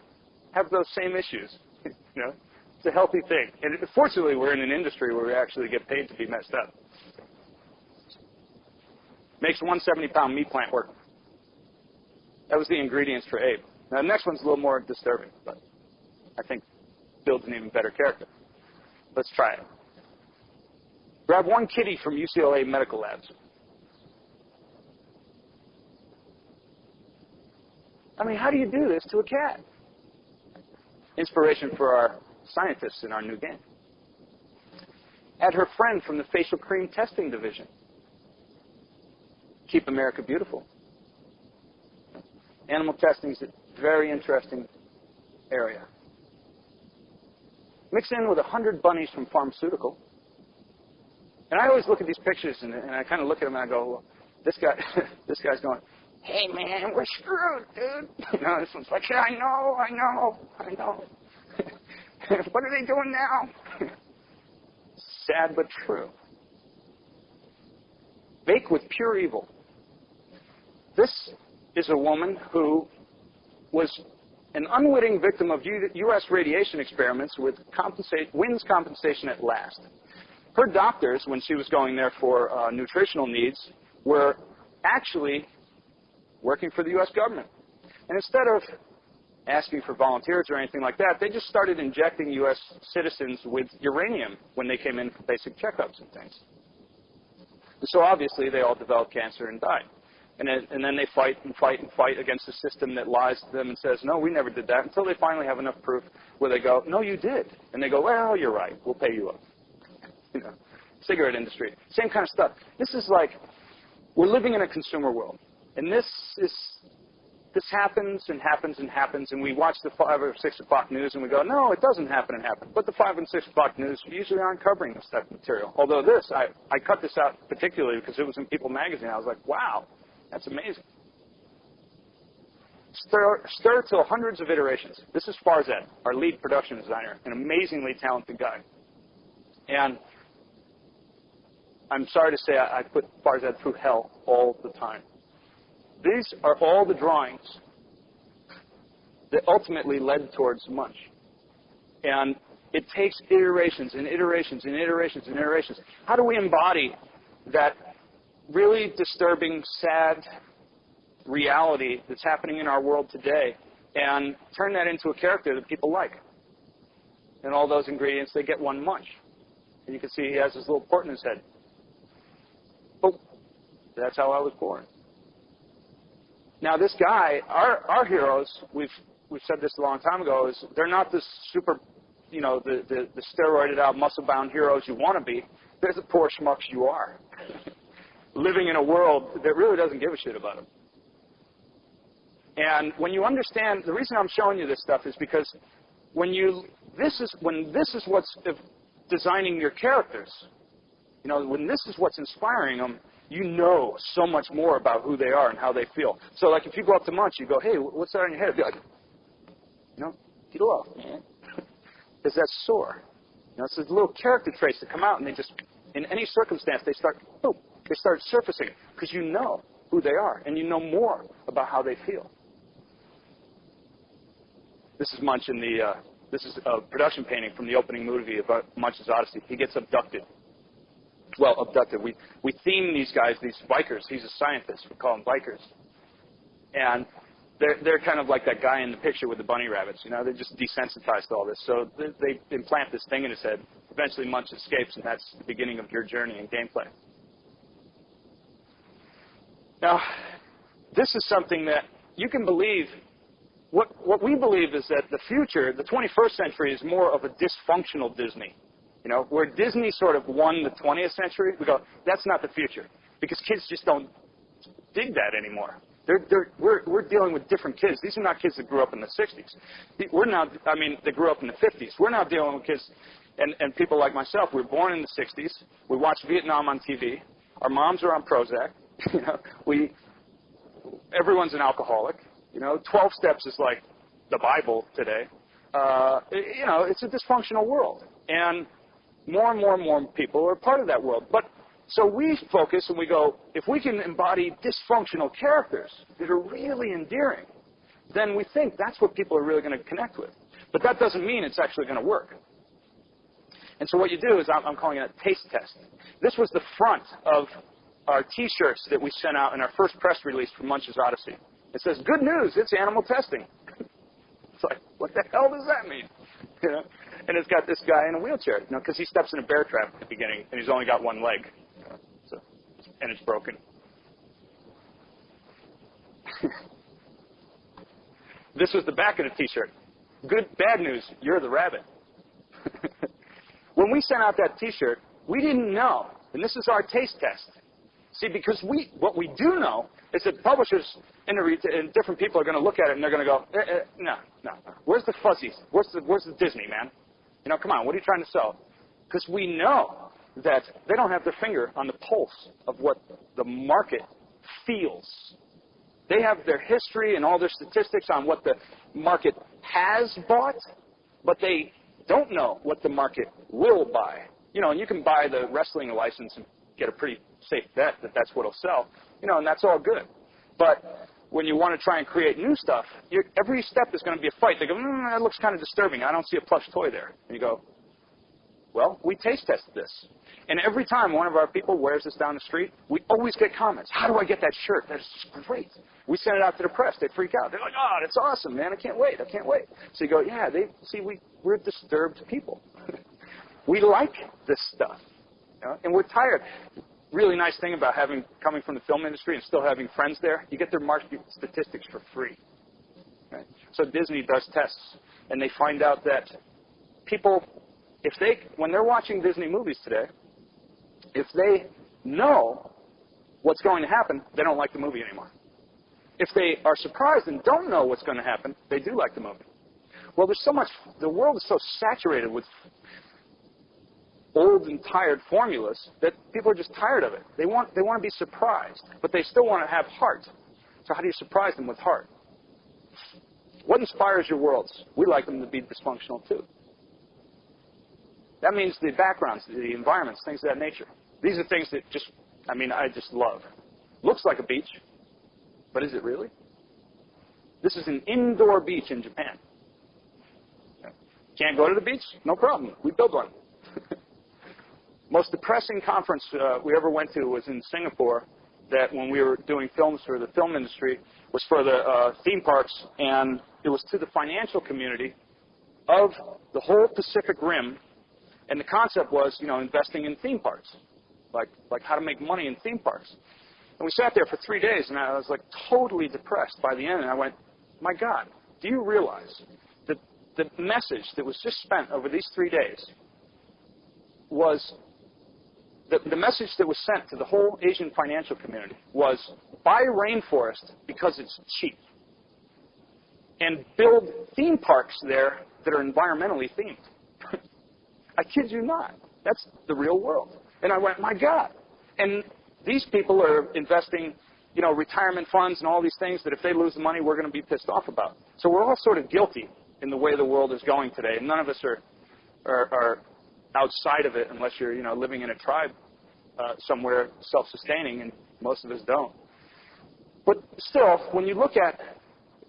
have those same issues. You know, it's a healthy thing. And fortunately, we're in an industry where we actually get paid to be messed up. Makes 170-pound meat plant work. That was the ingredients for Abe. Now, the next one's a little more disturbing, but I think builds an even better character. Let's try it. Grab one kitty from UCLA Medical Labs. I mean, how do you do this to a cat? Inspiration for our scientists in our new game. Add her friend from the facial cream testing division. Keep America beautiful. Animal testing is a very interesting area. Mix in with 100 bunnies from pharmaceutical. And I always look at these pictures and I kind of look at them and I go, well, this guy's going, hey man, we're screwed, dude. You know, this one's like, yeah, I know. What are they doing now? Sad but true. Bake with pure evil. This is a woman who was an unwitting victim of U.S. radiation experiments with wins compensation at last. Her doctors, when she was going there for nutritional needs, were actually working for the U.S. government. And instead of asking for volunteers or anything like that, they just started injecting U.S. citizens with uranium when they came in for basic checkups and things. And so obviously they all developed cancer and died. And then they fight against a system that lies to them and says, no, we never did that, until they finally have enough proof where they go, no, you did. And they go, well, you're right. We'll pay you up. You know, cigarette industry, same kind of stuff. This is like, we're living in a consumer world. And this happens and happens and happens, and we watch the 5 or 6 o'clock news and we go, no, it doesn't happen and happen. But the 5 and 6 o'clock news usually aren't covering this type of material. Although I cut this out particularly because it was in People magazine. I was like, wow, that's amazing. Stir till hundreds of iterations. This is Farzad, our lead production designer, an amazingly talented guy. And I'm sorry to say I put Farzad through hell all the time. These are all the drawings that ultimately led towards Munch. And it takes iterations and iterations and iterations and iterations. How do we embody that really disturbing, sad reality that's happening in our world today and turn that into a character that people like? And all those ingredients, they get one Munch. And you can see he has his little port in his head. Oh, that's how I was born. Now this guy, our heroes, we've said this a long time ago, is they're not the super, you know, the steroided out, muscle-bound heroes you want to be. They're the poor schmucks you are. Living in a world that really doesn't give a shit about them. And when you understand, the reason I'm showing you this stuff is because when this is what's designing your characters, you know, when this is what's inspiring them, you know so much more about who they are and how they feel. So, like, if you go up to Munch, you go, hey, what's that on your head? Be like, you know, get off, man. Because that's sore. You know, it's these little character traits that come out, and they just, in any circumstance, they start surfacing because you know who they are, and you know more about how they feel. This is Munch in this is a production painting from the opening movie about Munch's Odyssey. He gets abducted. Well, abducted. We theme these guys, these bikers. He's a scientist. We call them bikers. And they're kind of like that guy in the picture with the bunny rabbits. You know, they're just desensitized to all this. So they implant this thing in his head. Eventually Munch escapes, and that's the beginning of your journey in gameplay. Now, this is something that you can believe. What we believe is that the future, the 21st century, is more of a dysfunctional Disney. You know, where Disney sort of won the 20th century, we go, that's not the future. Because kids just don't dig that anymore. We're dealing with different kids. These are not kids that grew up in the 60s. They grew up in the 50s. We're now dealing with kids and people like myself. We were born in the 60s. We watched Vietnam on TV. Our moms are on Prozac. Everyone's an alcoholic. 12 steps is like the Bible today. It's a dysfunctional world. And more and more people are part of that world. So we focus and we go, if we can embody dysfunctional characters that are really endearing, then we think that's what people are really going to connect with. But that doesn't mean it's actually going to work. And so what you do is, I'm calling it a taste test. This was the front of our T-shirts that we sent out in our first press release for Munch's Odyssey. It says, good news, it's animal testing. It's like, what the hell does that mean? And it's got this guy in a wheelchair, because he steps in a bear trap at the beginning, and he's only got one leg. And it's broken. This was the back of the T-shirt. Bad news, you're the rabbit. When we sent out that T-shirt, we didn't know, and this is our taste test. See, because what we do know is that publishers and different people are going to look at it and they're going to go, no. Where's the fuzzies? Where's the Disney, man? Come on, what are you trying to sell? Because we know that they don't have their finger on the pulse of what the market feels. They have their history and all their statistics on what the market has bought, but they don't know what the market will buy. And you can buy the wrestling license and get a pretty safe bet that that's what will sell, and that's all good. But when you want to try and create new stuff, every step is going to be a fight. They go, that looks kind of disturbing. I don't see a plush toy there. And you go, well, we taste tested this. And every time one of our people wears this down the street, we always get comments. How do I get that shirt? That's just great. We send it out to the press. They freak out. They're like, oh, that's awesome, man. I can't wait. So you go, yeah, we're disturbed people. We like this stuff. And we're tired. Really nice thing about coming from the film industry and still having friends there, you get their market statistics for free. Right? So Disney does tests, and they find out that people, when they're watching Disney movies today, if they know what's going to happen, they don't like the movie anymore. If they are surprised and don't know what's going to happen, they do like the movie. Well, there's so much, the world is so saturated with old and tired formulas that people are just tired of it. They want to be surprised, but they still want to have heart. So how do you surprise them with heart? What inspires your worlds? We like them to be dysfunctional too. That means the backgrounds, the environments, things of that nature. These are things that I just love. Looks like a beach, but is it really? This is an indoor beach in Japan. Can't go to the beach? No problem. We build one. Most depressing conference we ever went to was in Singapore, that when we were doing films for the film industry, was for the theme parks, and it was to the financial community of the whole Pacific Rim, and the concept was, investing in theme parks, like how to make money in theme parks. And we sat there for 3 days, and I was like totally depressed by the end, and I went, my God, do you realize that the message that was just spent over these 3 days was, the message that was sent to the whole Asian financial community was, buy rainforest because it's cheap, and build theme parks there that are environmentally themed. I kid you not. That's the real world. And I went, my God. And these people are investing, retirement funds and all these things that if they lose the money, we're going to be pissed off about. So we're all sort of guilty in the way the world is going today. And none of us are outside of it unless you're, living in a tribe somewhere self-sustaining, and most of us don't. But still, when you look at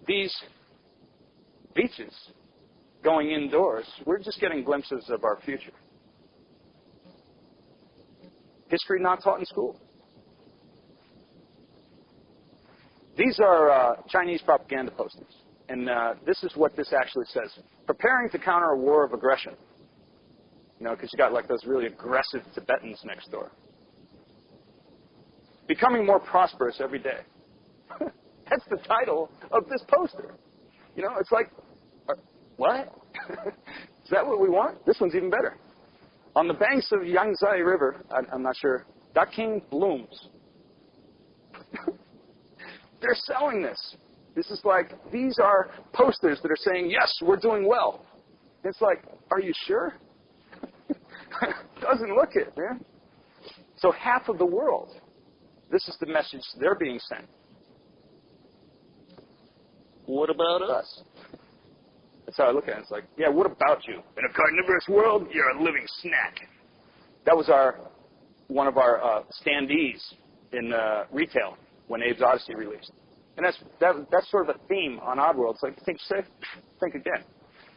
these beaches going indoors, we're just getting glimpses of our future. History not taught in school. These are Chinese propaganda posters. And this is what this actually says. Preparing to counter a war of aggression. Because you got like those really aggressive Tibetans next door. Becoming more prosperous every day. That's the title of this poster. It's like, what? Is that what we want? This one's even better. On the banks of Yangtze River, I'm not sure, duck king blooms. They're selling this. This is like, these are posters that are saying, yes, we're doing well. It's like, are you sure? Doesn't look it, man. So half of the world, this is the message they're being sent. What about us? That's how I look at it. It's like, yeah, what about you? In a carnivorous world, you're a living snack. That was one of our standees in retail when Abe's Odyssey released. And that's sort of a theme on Oddworld. It's like, think safe, think again.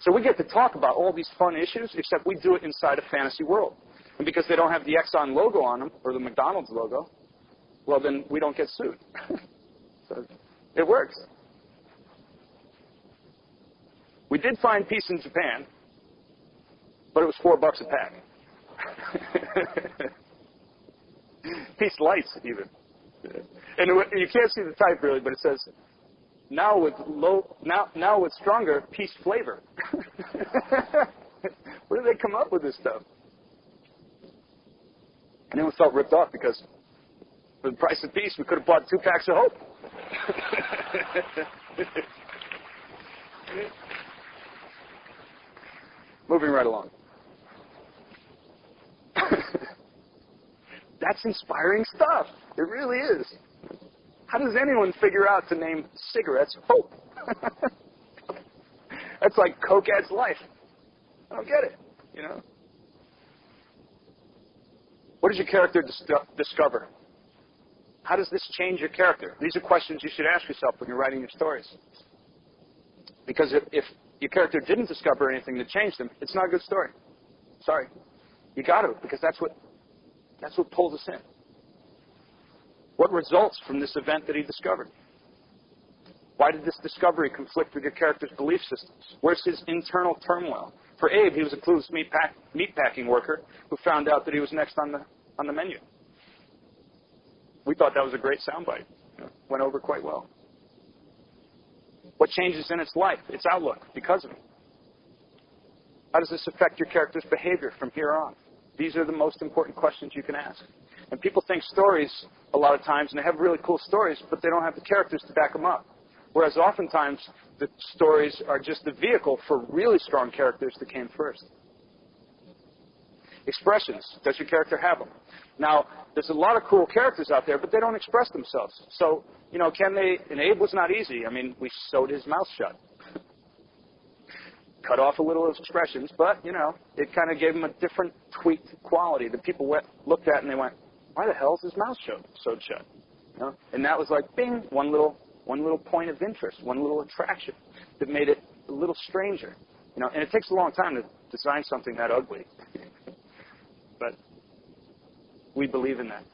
So we get to talk about all these fun issues, except we do it inside a fantasy world. And because they don't have the Exxon logo on them, or the McDonald's logo, well, then we don't get sued. So it works. We did find peace in Japan, but it was $4 a pack. Peace lights, even. And you can't see the type really, but it says, now with stronger peace flavor. Where did they come up with this stuff? And then we felt ripped off because for the price of peace, we could have bought 2 packs of hope. Moving right along. That's inspiring stuff. It really is. How does anyone figure out to name cigarettes hope? That's like Coke adds life. I don't get it, you know? What does your character discover? How does this change your character? These are questions you should ask yourself when you're writing your stories. Because if your character didn't discover anything that changed them, it's not a good story. Sorry. You got to, because that's what pulls us in. What results from this event that he discovered? Why did this discovery conflict with your character's belief systems? Where's his internal turmoil? For Abe, he was a clueless meatpacking worker who found out that he was next on the menu. We thought that was a great soundbite. Went over quite well. What changes in its life, its outlook, because of it? How does this affect your character's behavior from here on? These are the most important questions you can ask. And people think stories a lot of times, and they have really cool stories, but they don't have the characters to back them up. Whereas oftentimes, the stories are just the vehicle for really strong characters that came first. Expressions. Does your character have them? Now, there's a lot of cool characters out there, but they don't express themselves. So, can they? And Abe was not easy. I mean, we sewed his mouth shut. Cut off a little of his expressions, but, it kind of gave him a different tweaked quality that people looked at and they went, why the hell is his mouth sewed shut? And that was like, bing, one little point of interest, one little attraction that made it a little stranger. And it takes a long time to design something that ugly. But we believe in that.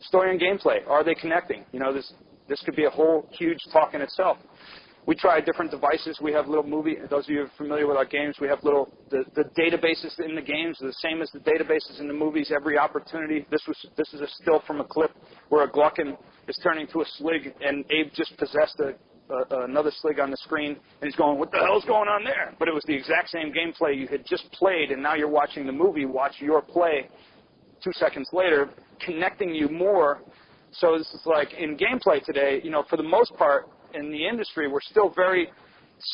Story and gameplay, are they connecting? This could be a whole huge talk in itself. We tried different devices. We have little those of you who are familiar with our games, we have the databases in the games are the same as the databases in the movies. Every opportunity. This is a still from a clip where a Gluckin is turning to a Slig, and Abe just possessed another Slig on the screen, and he's going, what the hell's going on there? But it was the exact same gameplay you had just played, and now you're watching the movie, watch your play 2 seconds later, connecting you more. So this is like in gameplay today, for the most part, in the industry, we're still very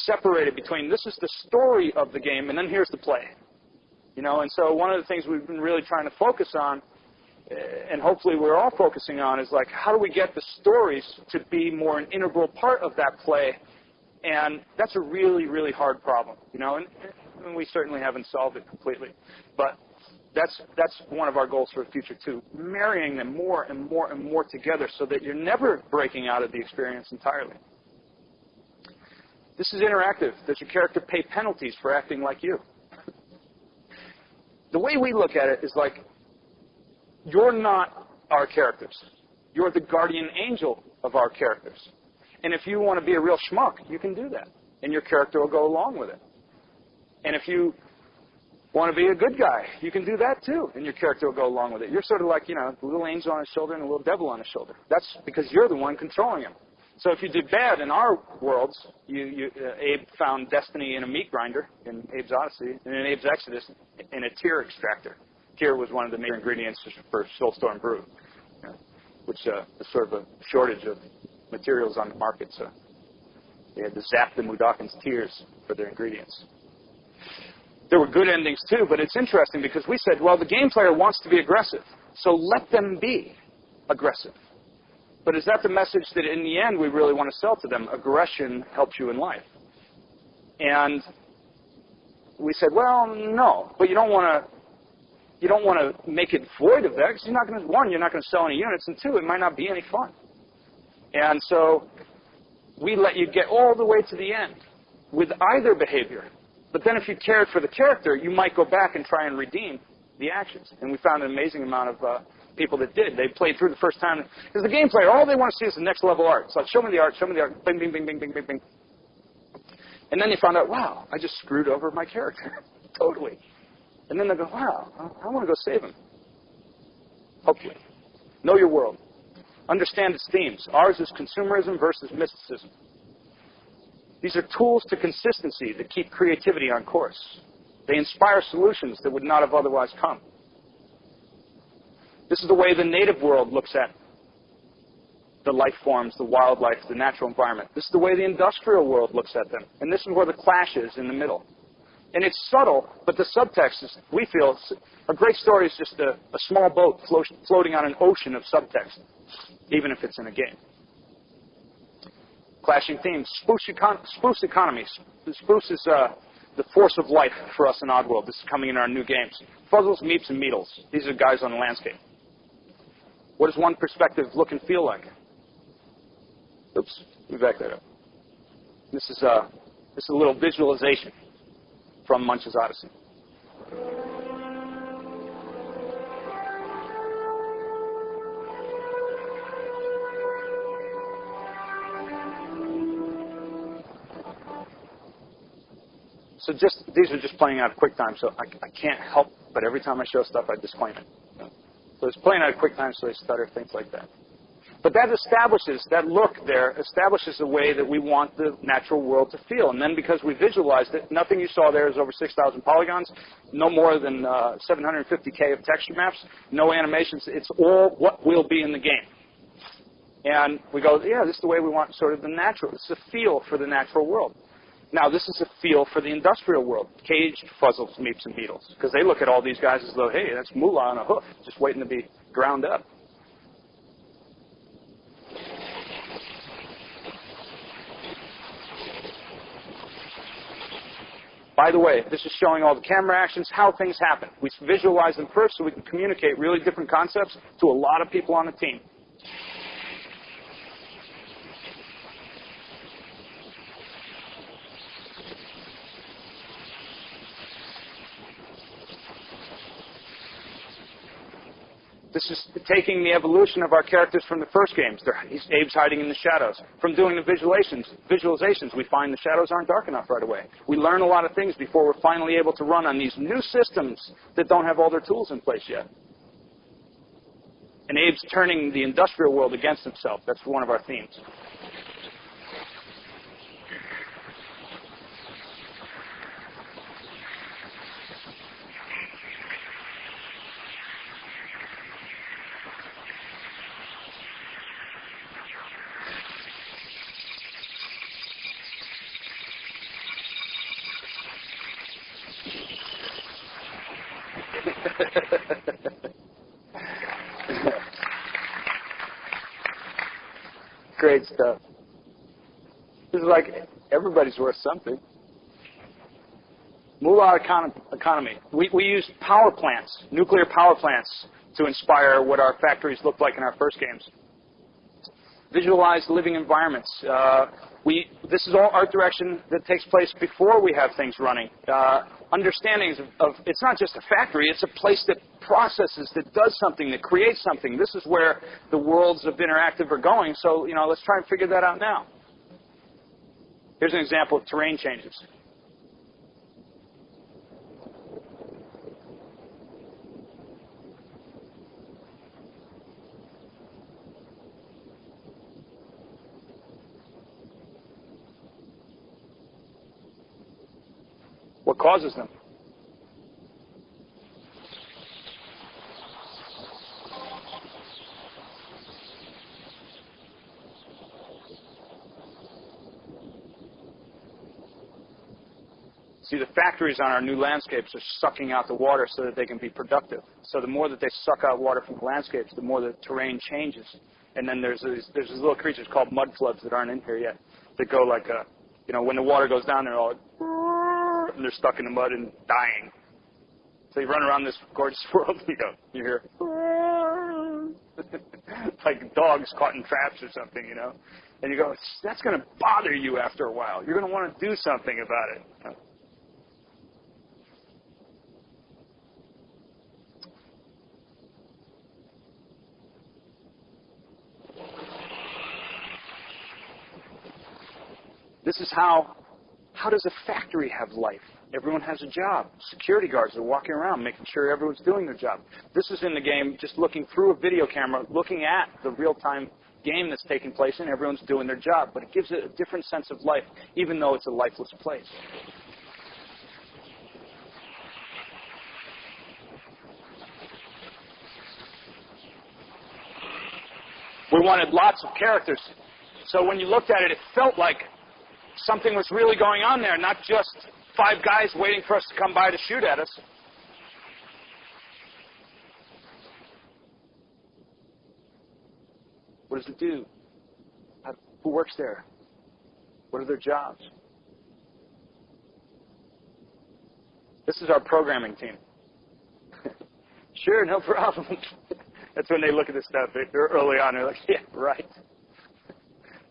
separated between this is the story of the game and then here's the play. And so one of the things we've been really trying to focus on, and hopefully we're all focusing on, is like how do we get the stories to be more an integral part of that play? And that's a really, really hard problem, and we certainly haven't solved it completely. But that's one of our goals for the future, too, marrying them more and more and more together so that you're never breaking out of the experience entirely. This is interactive. Does your character pay penalties for acting like you? The way we look at it is like, you're not our characters. You're the guardian angel of our characters. And if you want to be a real schmuck, you can do that. And your character will go along with it. And if you want to be a good guy, you can do that too, and your character will go along with it. You're sort of like, a little angel on his shoulder and a little devil on his shoulder. That's because you're the one controlling him. So if you did bad in our worlds, Abe found destiny in a meat grinder in Abe's Odyssey, and in Abe's Exodus, in a tear extractor. Tear was one of the major ingredients for Soulstorm Brew. which is sort of a shortage of materials on the market, so they had to zap the Mudokons' tears for their ingredients. There were good endings too, but it's interesting because we said, well, the game player wants to be aggressive, so let them be aggressive. But is that the message that in the end we really want to sell to them? Aggression helps you in life. And we said, well, no, but you don't want to make it void of that, because you're not going to, one, you're not going to sell any units, and two, it might not be any fun. And so we let you get all the way to the end with either behavior. But then if you cared for the character, you might go back and try and redeem the actions. And we found an amazing amount of people that did. They played through the first time. Because the game player, all they want to see is the next level art. So show me the art, bing, bing, bing, bing, bing, bing, bing. And then they found out, wow, I just screwed over my character. Totally. And then they go, wow, I want to go save him. Hopefully. Know your world. Understand its themes. Ours is consumerism versus mysticism. These are tools to consistency that keep creativity on course. They inspire solutions that would not have otherwise come. This is the way the native world looks at the life forms, the wildlife, the natural environment. This is the way the industrial world looks at them. And this is where the clash is in the middle. And it's subtle, but the subtext is, we feel, a great story is just a small boat floating on an ocean of subtext, even if it's in a game. Clashing themes. Spoofs economies. Spoofs is the force of life for us in Oddworld. This is coming in our new games. Fuzzles, meeps, and meetles. These are guys on the landscape. What does one perspective look and feel like? Oops, let me back that up. This is a little visualization from Munch's Odyssey. So these are just playing out of QuickTime, so I can't help, but every time I show stuff, I disclaim it. So it's playing out of QuickTime, so they stutter, things like that. But that establishes, that look there establishes a way that we want the natural world to feel. And then because we visualized it, nothing you saw there is over 6,000 polygons, no more than 750K of texture maps, no animations. It's all what will be in the game. And we go, yeah, this is the way we want sort of the natural. This is a feel for the natural world. Now, this is a feel for the industrial world. Caged, fuzzles, meeps, and beetles. Because they look at all these guys as though, hey, that's moolah on a hoof, just waiting to be ground up. By the way, this is showing all the camera actions, how things happen. We visualize them first so we can communicate really different concepts to a lot of people on the team. This is taking the evolution of our characters from the first games. Abe's hiding in the shadows. From doing the visualizations, we find the shadows aren't dark enough right away. We learn a lot of things before we're finally able to run on these new systems that don't have all their tools in place yet. And Abe's turning the industrial world against himself. That's one of our themes. Great stuff. This is like everybody's worth something. Moolah economy. We used power plants, nuclear power plants, to inspire what our factories looked like in our first games. Visualized living environments. This is all art direction that takes place before we have things running. Understandings of it's not just a factory, it's a place that processes, that does something, that creates something. This is where the worlds of interactive are going, so let's try and figure that out now. Here's an example of terrain changes. What causes them? See, the factories on our new landscapes are sucking out the water so that they can be productive. So the more that they suck out water from the landscapes, the more the terrain changes. And then there's these little creatures called mud floods that aren't in here yet that go like, when the water goes down, they're all like, and they're stuck in the mud and dying. So you run around this gorgeous world and you hear, like dogs caught in traps or something, And you go, that's going to bother you after a while. You're going to want to do something about it. This is how does a factory have life? Everyone has a job. Security guards are walking around making sure everyone's doing their job. This is in the game just looking through a video camera, looking at the real-time game that's taking place, and everyone's doing their job. But it gives it a different sense of life, even though it's a lifeless place. We wanted lots of characters. So when you looked at it, it felt like something was really going on there, not just 5 guys waiting for us to come by to shoot at us. What does it do? Who works there? What are their jobs? This is our programming team. Sure, no problem. That's when they look at this stuff early on. They're like, yeah, right.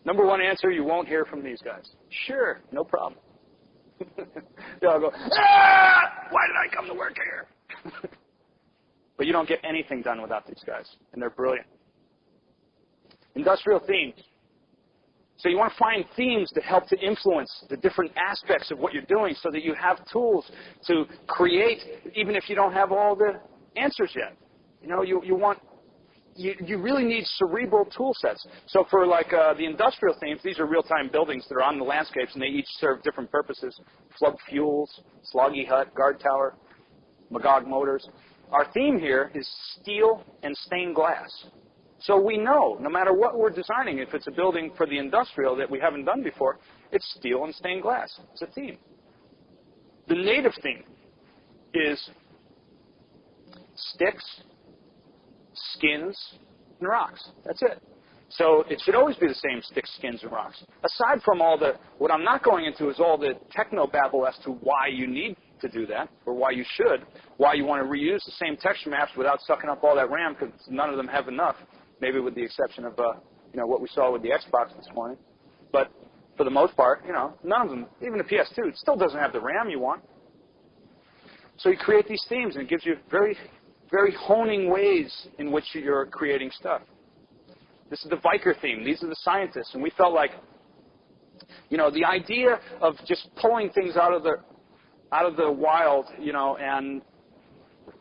Number one answer, you won't hear from these guys. Sure, no problem. They all go, why did I come to work here? But you don't get anything done without these guys, and they're brilliant. Industrial themes. So you want to find themes that help to influence the different aspects of what you're doing so that you have tools to create, even if you don't have all the answers yet. You really need cerebral tool sets. So for like the industrial themes, these are real-time buildings that are on the landscapes, and they each serve different purposes. Flub fuels, Sloggy Hut, Guard Tower, Magog Motors. Our theme here is steel and stained glass. So we know, no matter what we're designing, if it's a building for the industrial that we haven't done before, it's steel and stained glass. It's a theme. The native theme is sticks, skins, and rocks. That's it. So it should always be the same sticks, skins, and rocks. Aside from what I'm not going into is all the techno-babble as to why you need to do that, or why you should, why you want to reuse the same texture maps without sucking up all that RAM, because none of them have enough, maybe with the exception of what we saw with the Xbox this morning. But for the most part, none of them, even the PS2, it still doesn't have the RAM you want. So you create these themes, and it gives you very, very honing ways in which you're creating stuff. This is the Viker theme. These are the scientists. And we felt like, the idea of just pulling things out of the wild,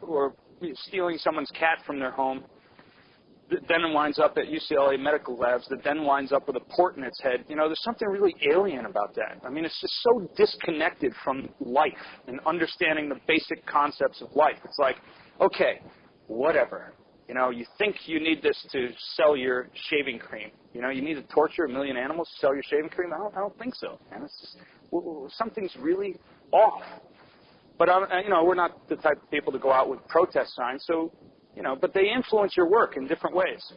or stealing someone's cat from their home, that then winds up at UCLA Medical Labs, that then winds up with a port in its head. There's something really alien about that. I mean, it's just so disconnected from life and understanding the basic concepts of life. It's like, okay, whatever. You think you need this to sell your shaving cream. You need to torture 1 million animals to sell your shaving cream? I don't think so. And it's just, something's really off. But, we're not the type of people to go out with protest signs, so, but they influence your work in different ways.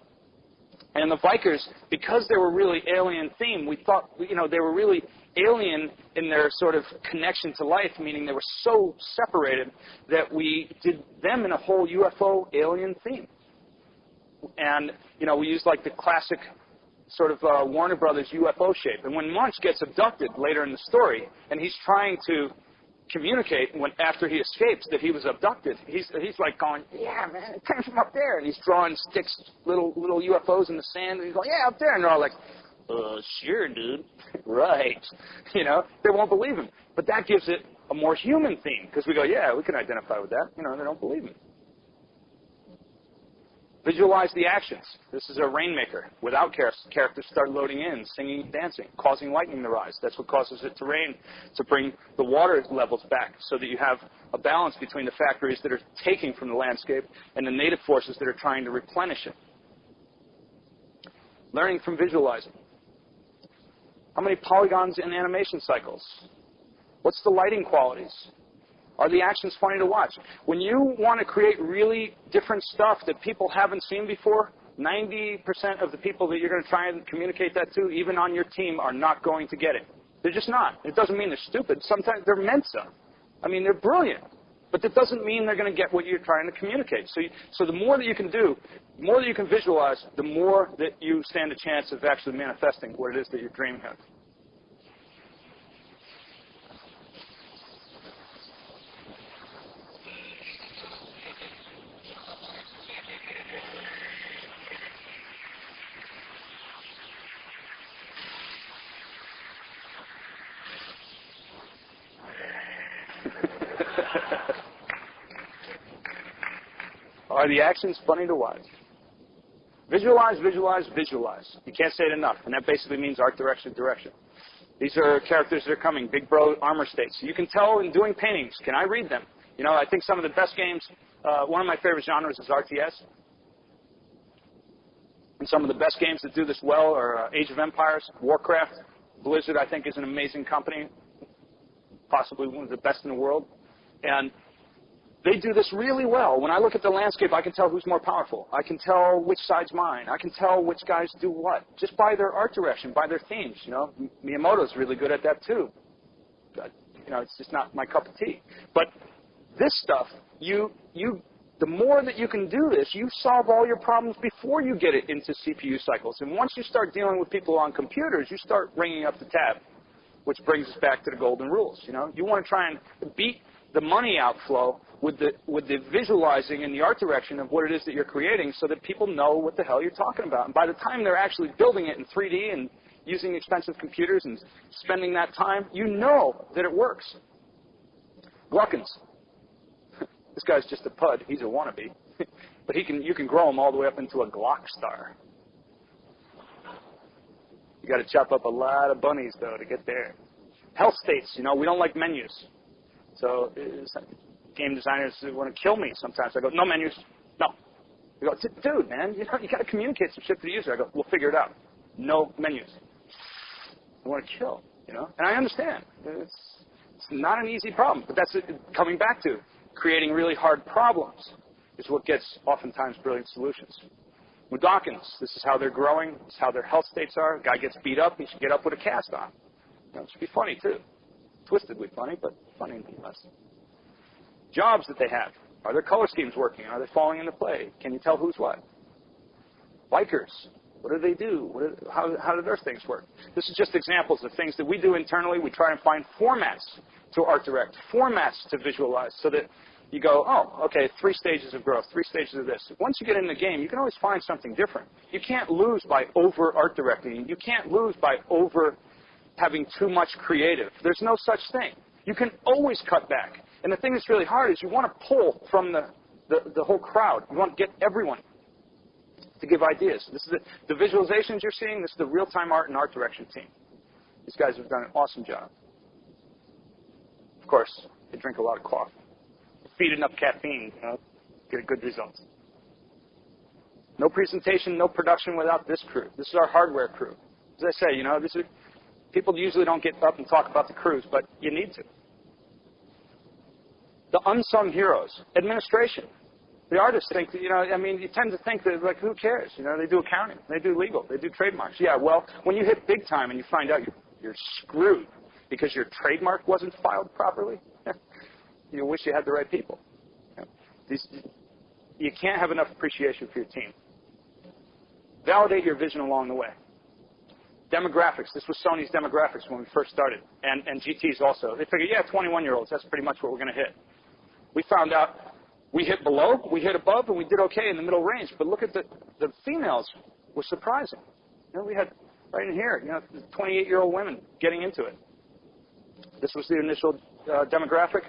And the Vikers, because they were really alien themed, we thought, they were really alien in their sort of connection to life, meaning they were so separated that we did them in a whole UFO alien theme. And, we used like the classic sort of Warner Brothers UFO shape. And when Munch gets abducted later in the story, and he's trying to communicate after he escapes that he was abducted, he's like going, yeah, man, it came from up there. And he's drawing sticks, little UFOs in the sand, and he's going, yeah, up there. And they're all like, sure, dude. Right. They won't believe him. But that gives it a more human theme, because we go, yeah, we can identify with that. They don't believe him. Visualize the actions. This is a rainmaker. Without characters start loading in, singing and dancing, causing lightning to rise. That's what causes it to rain, to bring the water levels back so that you have a balance between the factories that are taking from the landscape and the native forces that are trying to replenish it. Learning from visualizing. How many polygons in animation cycles? What's the lighting qualities? Are the actions funny to watch? When you want to create really different stuff that people haven't seen before, 90% of the people that you're going to try and communicate that to, even on your team, are not going to get it. They're just not. It doesn't mean they're stupid. Sometimes they're mensa. I mean, they're brilliant. But that doesn't mean they're going to get what you're trying to communicate. So the more that you can do, the more that you can visualize, the more that you stand a chance of actually manifesting what it is that you're dreaming of. Are the actions funny to watch? Visualize, visualize, visualize. You can't say it enough, and that basically means art direction, direction. These are characters that are coming, big bro armor states. You can tell in doing paintings. Can I read them? You know, I think some of the best games, one of my favorite genres is RTS. And some of the best games that do this well are Age of Empires, Warcraft. Blizzard, I think, is an amazing company, possibly one of the best in the world. And they do this really well. When I look at the landscape, I can tell who's more powerful. I can tell which side's mine. I can tell which guys do what, just by their art direction, by their themes. You know, Miyamoto's really good at that too. But, you know, it's just not my cup of tea. But this stuff, the more that you can do this, you solve all your problems before you get it into CPU cycles. And once you start dealing with people on computers, you start ringing up the tab, which brings us back to the golden rules. You know, you want to try and beat the money outflow with the visualizing and the art direction of what it is that you're creating, so that people know what the hell you're talking about. And by the time they're actually building it in 3D and using expensive computers and spending that time, you know that it works. Gluckins. This guy's just a pud. He's a wannabe. But you can grow him all the way up into a Glock star. You got to chop up a lot of bunnies, though, to get there. Health states, you know, we don't like menus. So game designers want to kill me sometimes. I go, no menus. No. They go, dude, man, you got to communicate some shit to the user. I go, we'll figure it out. No menus. I want to kill, you know. And I understand. It's not an easy problem. But that's it, coming back to creating really hard problems is what gets oftentimes brilliant solutions. With Dawkins, this is how they're growing. This is how their health states are. A guy gets beat up. He should get up with a cast on. You know, it should be funny, too. Twistedly funny, but funny nonetheless. Jobs that they have. Are their color schemes working? Are they falling into play? Can you tell who's what? Bikers. What do they do? How do their things work? This is just examples of things that we do internally. We try and find formats to art direct, formats to visualize, so that you go, oh, okay, 3 stages of growth, 3 stages of this. Once you get in the game, you can always find something different. You can't lose by over art directing. You can't lose by over having too much creative. There's no such thing. You can always cut back. And the thing that's really hard is you want to pull from the whole crowd. You want to get everyone to give ideas. This is the visualizations you're seeing. This is the real-time art and art direction team. These guys have done an awesome job. Of course, they drink a lot of coffee. Feed enough caffeine, you know, get good results. No presentation, no production without this crew. This is our hardware crew. As I say, you know, people usually don't get up and talk about the crews, but you need to. The unsung heroes, administration. The artists think, you know, I mean, you tend to think that, like, who cares? You know, they do accounting, they do legal, they do trademarks. Yeah, well, when you hit big time and you find out you're screwed because your trademark wasn't filed properly, you wish you had the right people. You can't have enough appreciation for your team. Validate your vision along the way. Demographics. This was Sony's demographics when we first started, and GT's also. They figured, yeah, 21-year-olds, that's pretty much what we're going to hit. We found out we hit below, we hit above, and we did okay in the middle range. But look at the females were surprising. You know, we had right in here, you know, 28-year-old women getting into it. This was the initial demographic.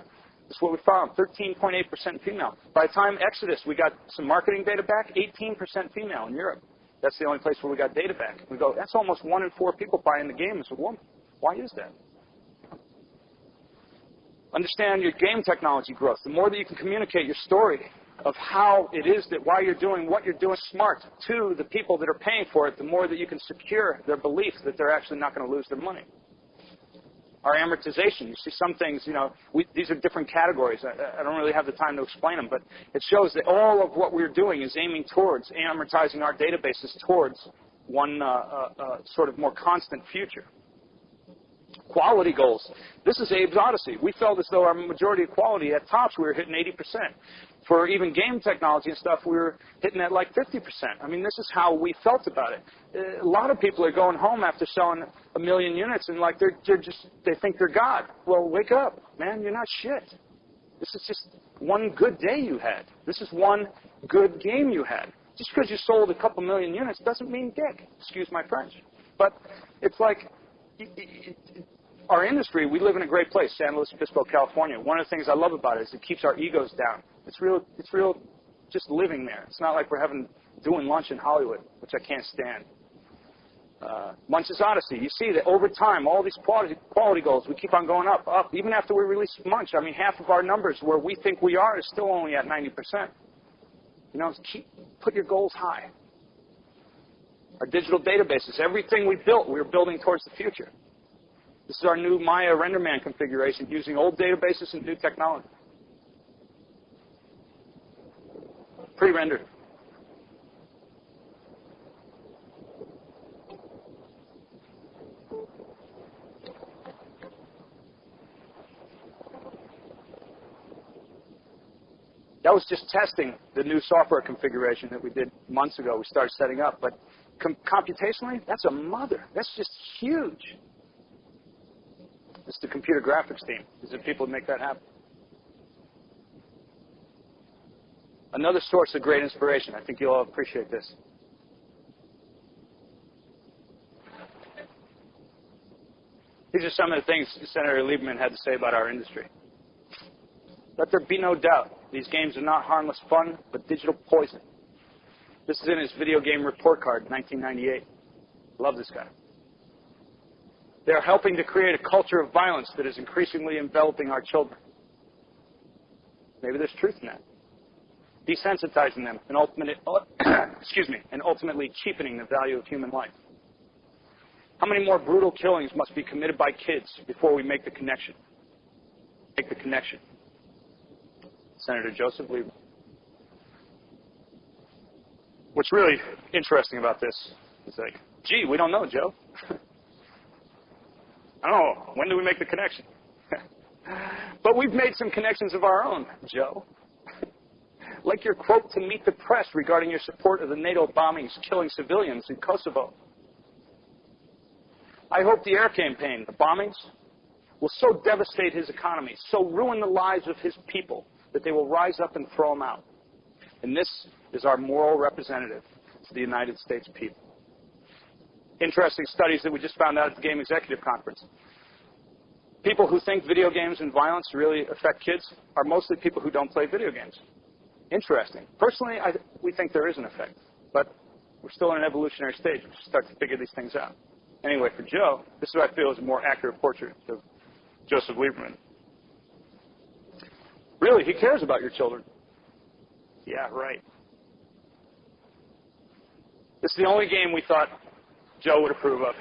This is what we found, 13.8% female. By the time Exodus, we got some marketing data back, 18% female in Europe. That's the only place where we got data back. We go, that's almost 1 in 4 people buying the game is a woman. Why is that? Understand your game technology growth. The more that you can communicate your story of how it is that why you're doing what you're doing smart to the people that are paying for it, the more that you can secure their belief that they're actually not going to lose their money. Our amortization. You see some things, these are different categories. I don't really have the time to explain them, but it shows that all of what we're doing is aiming towards amortizing our databases towards one sort of more constant future. Quality goals. This is Abe's Odyssey. We felt as though our majority of quality, at tops, we were hitting 80%. For even game technology and stuff, we were hitting at like 50%. I mean, this is how we felt about it. A lot of people are going home after selling 1 million units and like they think they're God. Well, wake up, man. You're not shit. This is just one good day you had. This is one good game you had. Just because you sold a couple million units doesn't mean dick. Excuse my French. But it's like our industry, we live in a great place, San Luis Obispo, California. One of the things I love about it is it keeps our egos down. It's real just living there. It's not like we're doing lunch in Hollywood, which I can't stand. Munch's Odyssey. You see that over time, all these quality goals, we keep on going up. Even after we release Munch, I mean, half of our numbers where we think we are is still only at 90%. Put your goals high. Our digital databases, everything we built, we were building towards the future. This is our new Maya RenderMan configuration using old databases and new technology. Pre-rendered. That was just testing the new software configuration that we did months ago. We started setting up. But computationally, that's a mother. That's just huge. It's the computer graphics team. These are people who make that happen. Another source of great inspiration. I think you'll all appreciate this. These are some of the things Senator Lieberman had to say about our industry. Let there be no doubt, these games are not harmless fun, but digital poison. This is in his video game report card, 1998. Love this guy. They are helping to create a culture of violence that is increasingly enveloping our children. Maybe there's truth in that. Desensitizing them and ultimately cheapening the value of human life. How many more brutal killings must be committed by kids before we make the connection? Senator Joseph Lieberman. What's really interesting about this is like, gee, we don't know, Joe. I don't know. When do we make the connection? But we've made some connections of our own, Joe. Like your quote to Meet the Press regarding your support of the NATO bombings killing civilians in Kosovo. I hope the air campaign, the bombings, will so devastate his economy, so ruin the lives of his people, that they will rise up and throw him out. And this is our moral representative to the United States people. Interesting studies that we just found out at the Game Executive Conference. People who think video games and violence really affect kids are mostly people who don't play video games. Interesting. Personally, we think there is an effect, but we're still in an evolutionary stage. We start to figure these things out. Anyway, for Joe, this is what I feel is a more accurate portrait of Joseph Lieberman. Really, he cares about your children. Yeah, right. This is the only game we thought Joe would approve of.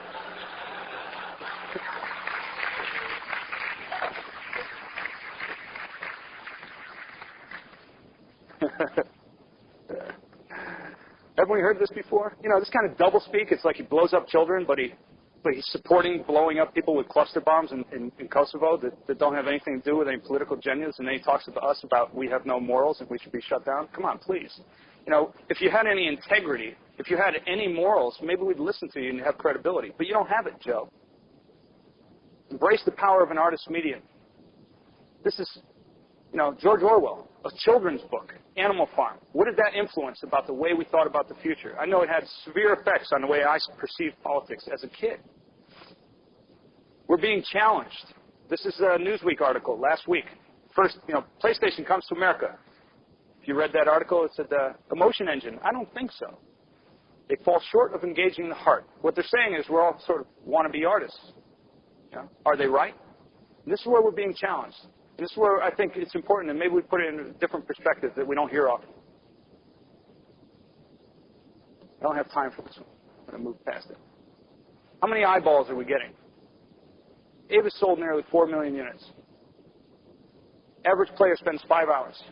Haven't we heard this before? This kind of doublespeak. It's like he blows up children, but he's supporting blowing up people with cluster bombs in Kosovo that don't have anything to do with any political agendas, and then he talks to us about we have no morals and we should be shut down. Come on, please. If you had any integrity, if you had any morals, maybe we'd listen to you and have credibility. But you don't have it, Joe. Embrace the power of an artist's medium. This is, George Orwell, a children's book, Animal Farm. What did that influence about the way we thought about the future? I know it had severe effects on the way I perceived politics as a kid. We're being challenged. This is a Newsweek article last week. First, PlayStation comes to America. If you read that article, it said emotion engine. I don't think so. They fall short of engaging the heart. What they're saying is we're all sort of wannabe artists. Are they right? And this is where we're being challenged. And this is where I think it's important, and maybe we put it in a different perspective that we don't hear often. I don't have time for this one. I'm going to move past it. How many eyeballs are we getting? Avis sold nearly 4 million units. Average player spends 5 hours.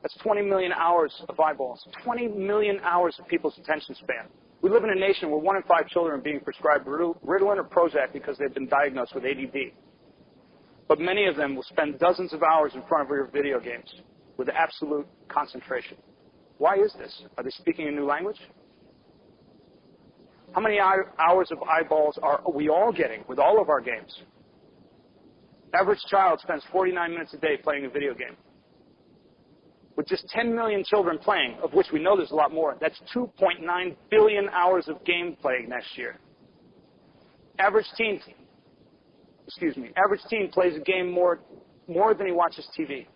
That's 20 million hours of eyeballs. 20 million hours of people's attention span. We live in a nation where 1 in 5 children are being prescribed Ritalin or Prozac because they've been diagnosed with ADD. But many of them will spend dozens of hours in front of your video games with absolute concentration. Why is this? Are they speaking a new language? How many hours of eyeballs are we all getting with all of our games? Average child spends 49 minutes a day playing a video game. With just 10 million children playing, of which we know there's a lot more, that's 2.9 billion hours of gameplay next year. Average teen plays a game more than he watches TV.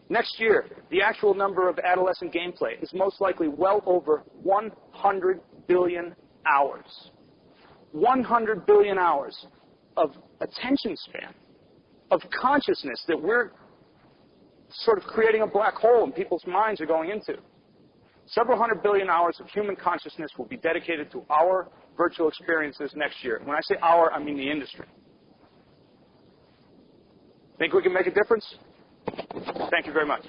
Next year, the actual number of adolescent gameplay is most likely well over 100 billion hours. 100 billion hours of attention span, of consciousness that we're sort of creating a black hole and people's minds are going into. Several hundred billion hours of human consciousness will be dedicated to our virtual experiences next year. When I say our, I mean the industry. Think we can make a difference? Thank you very much.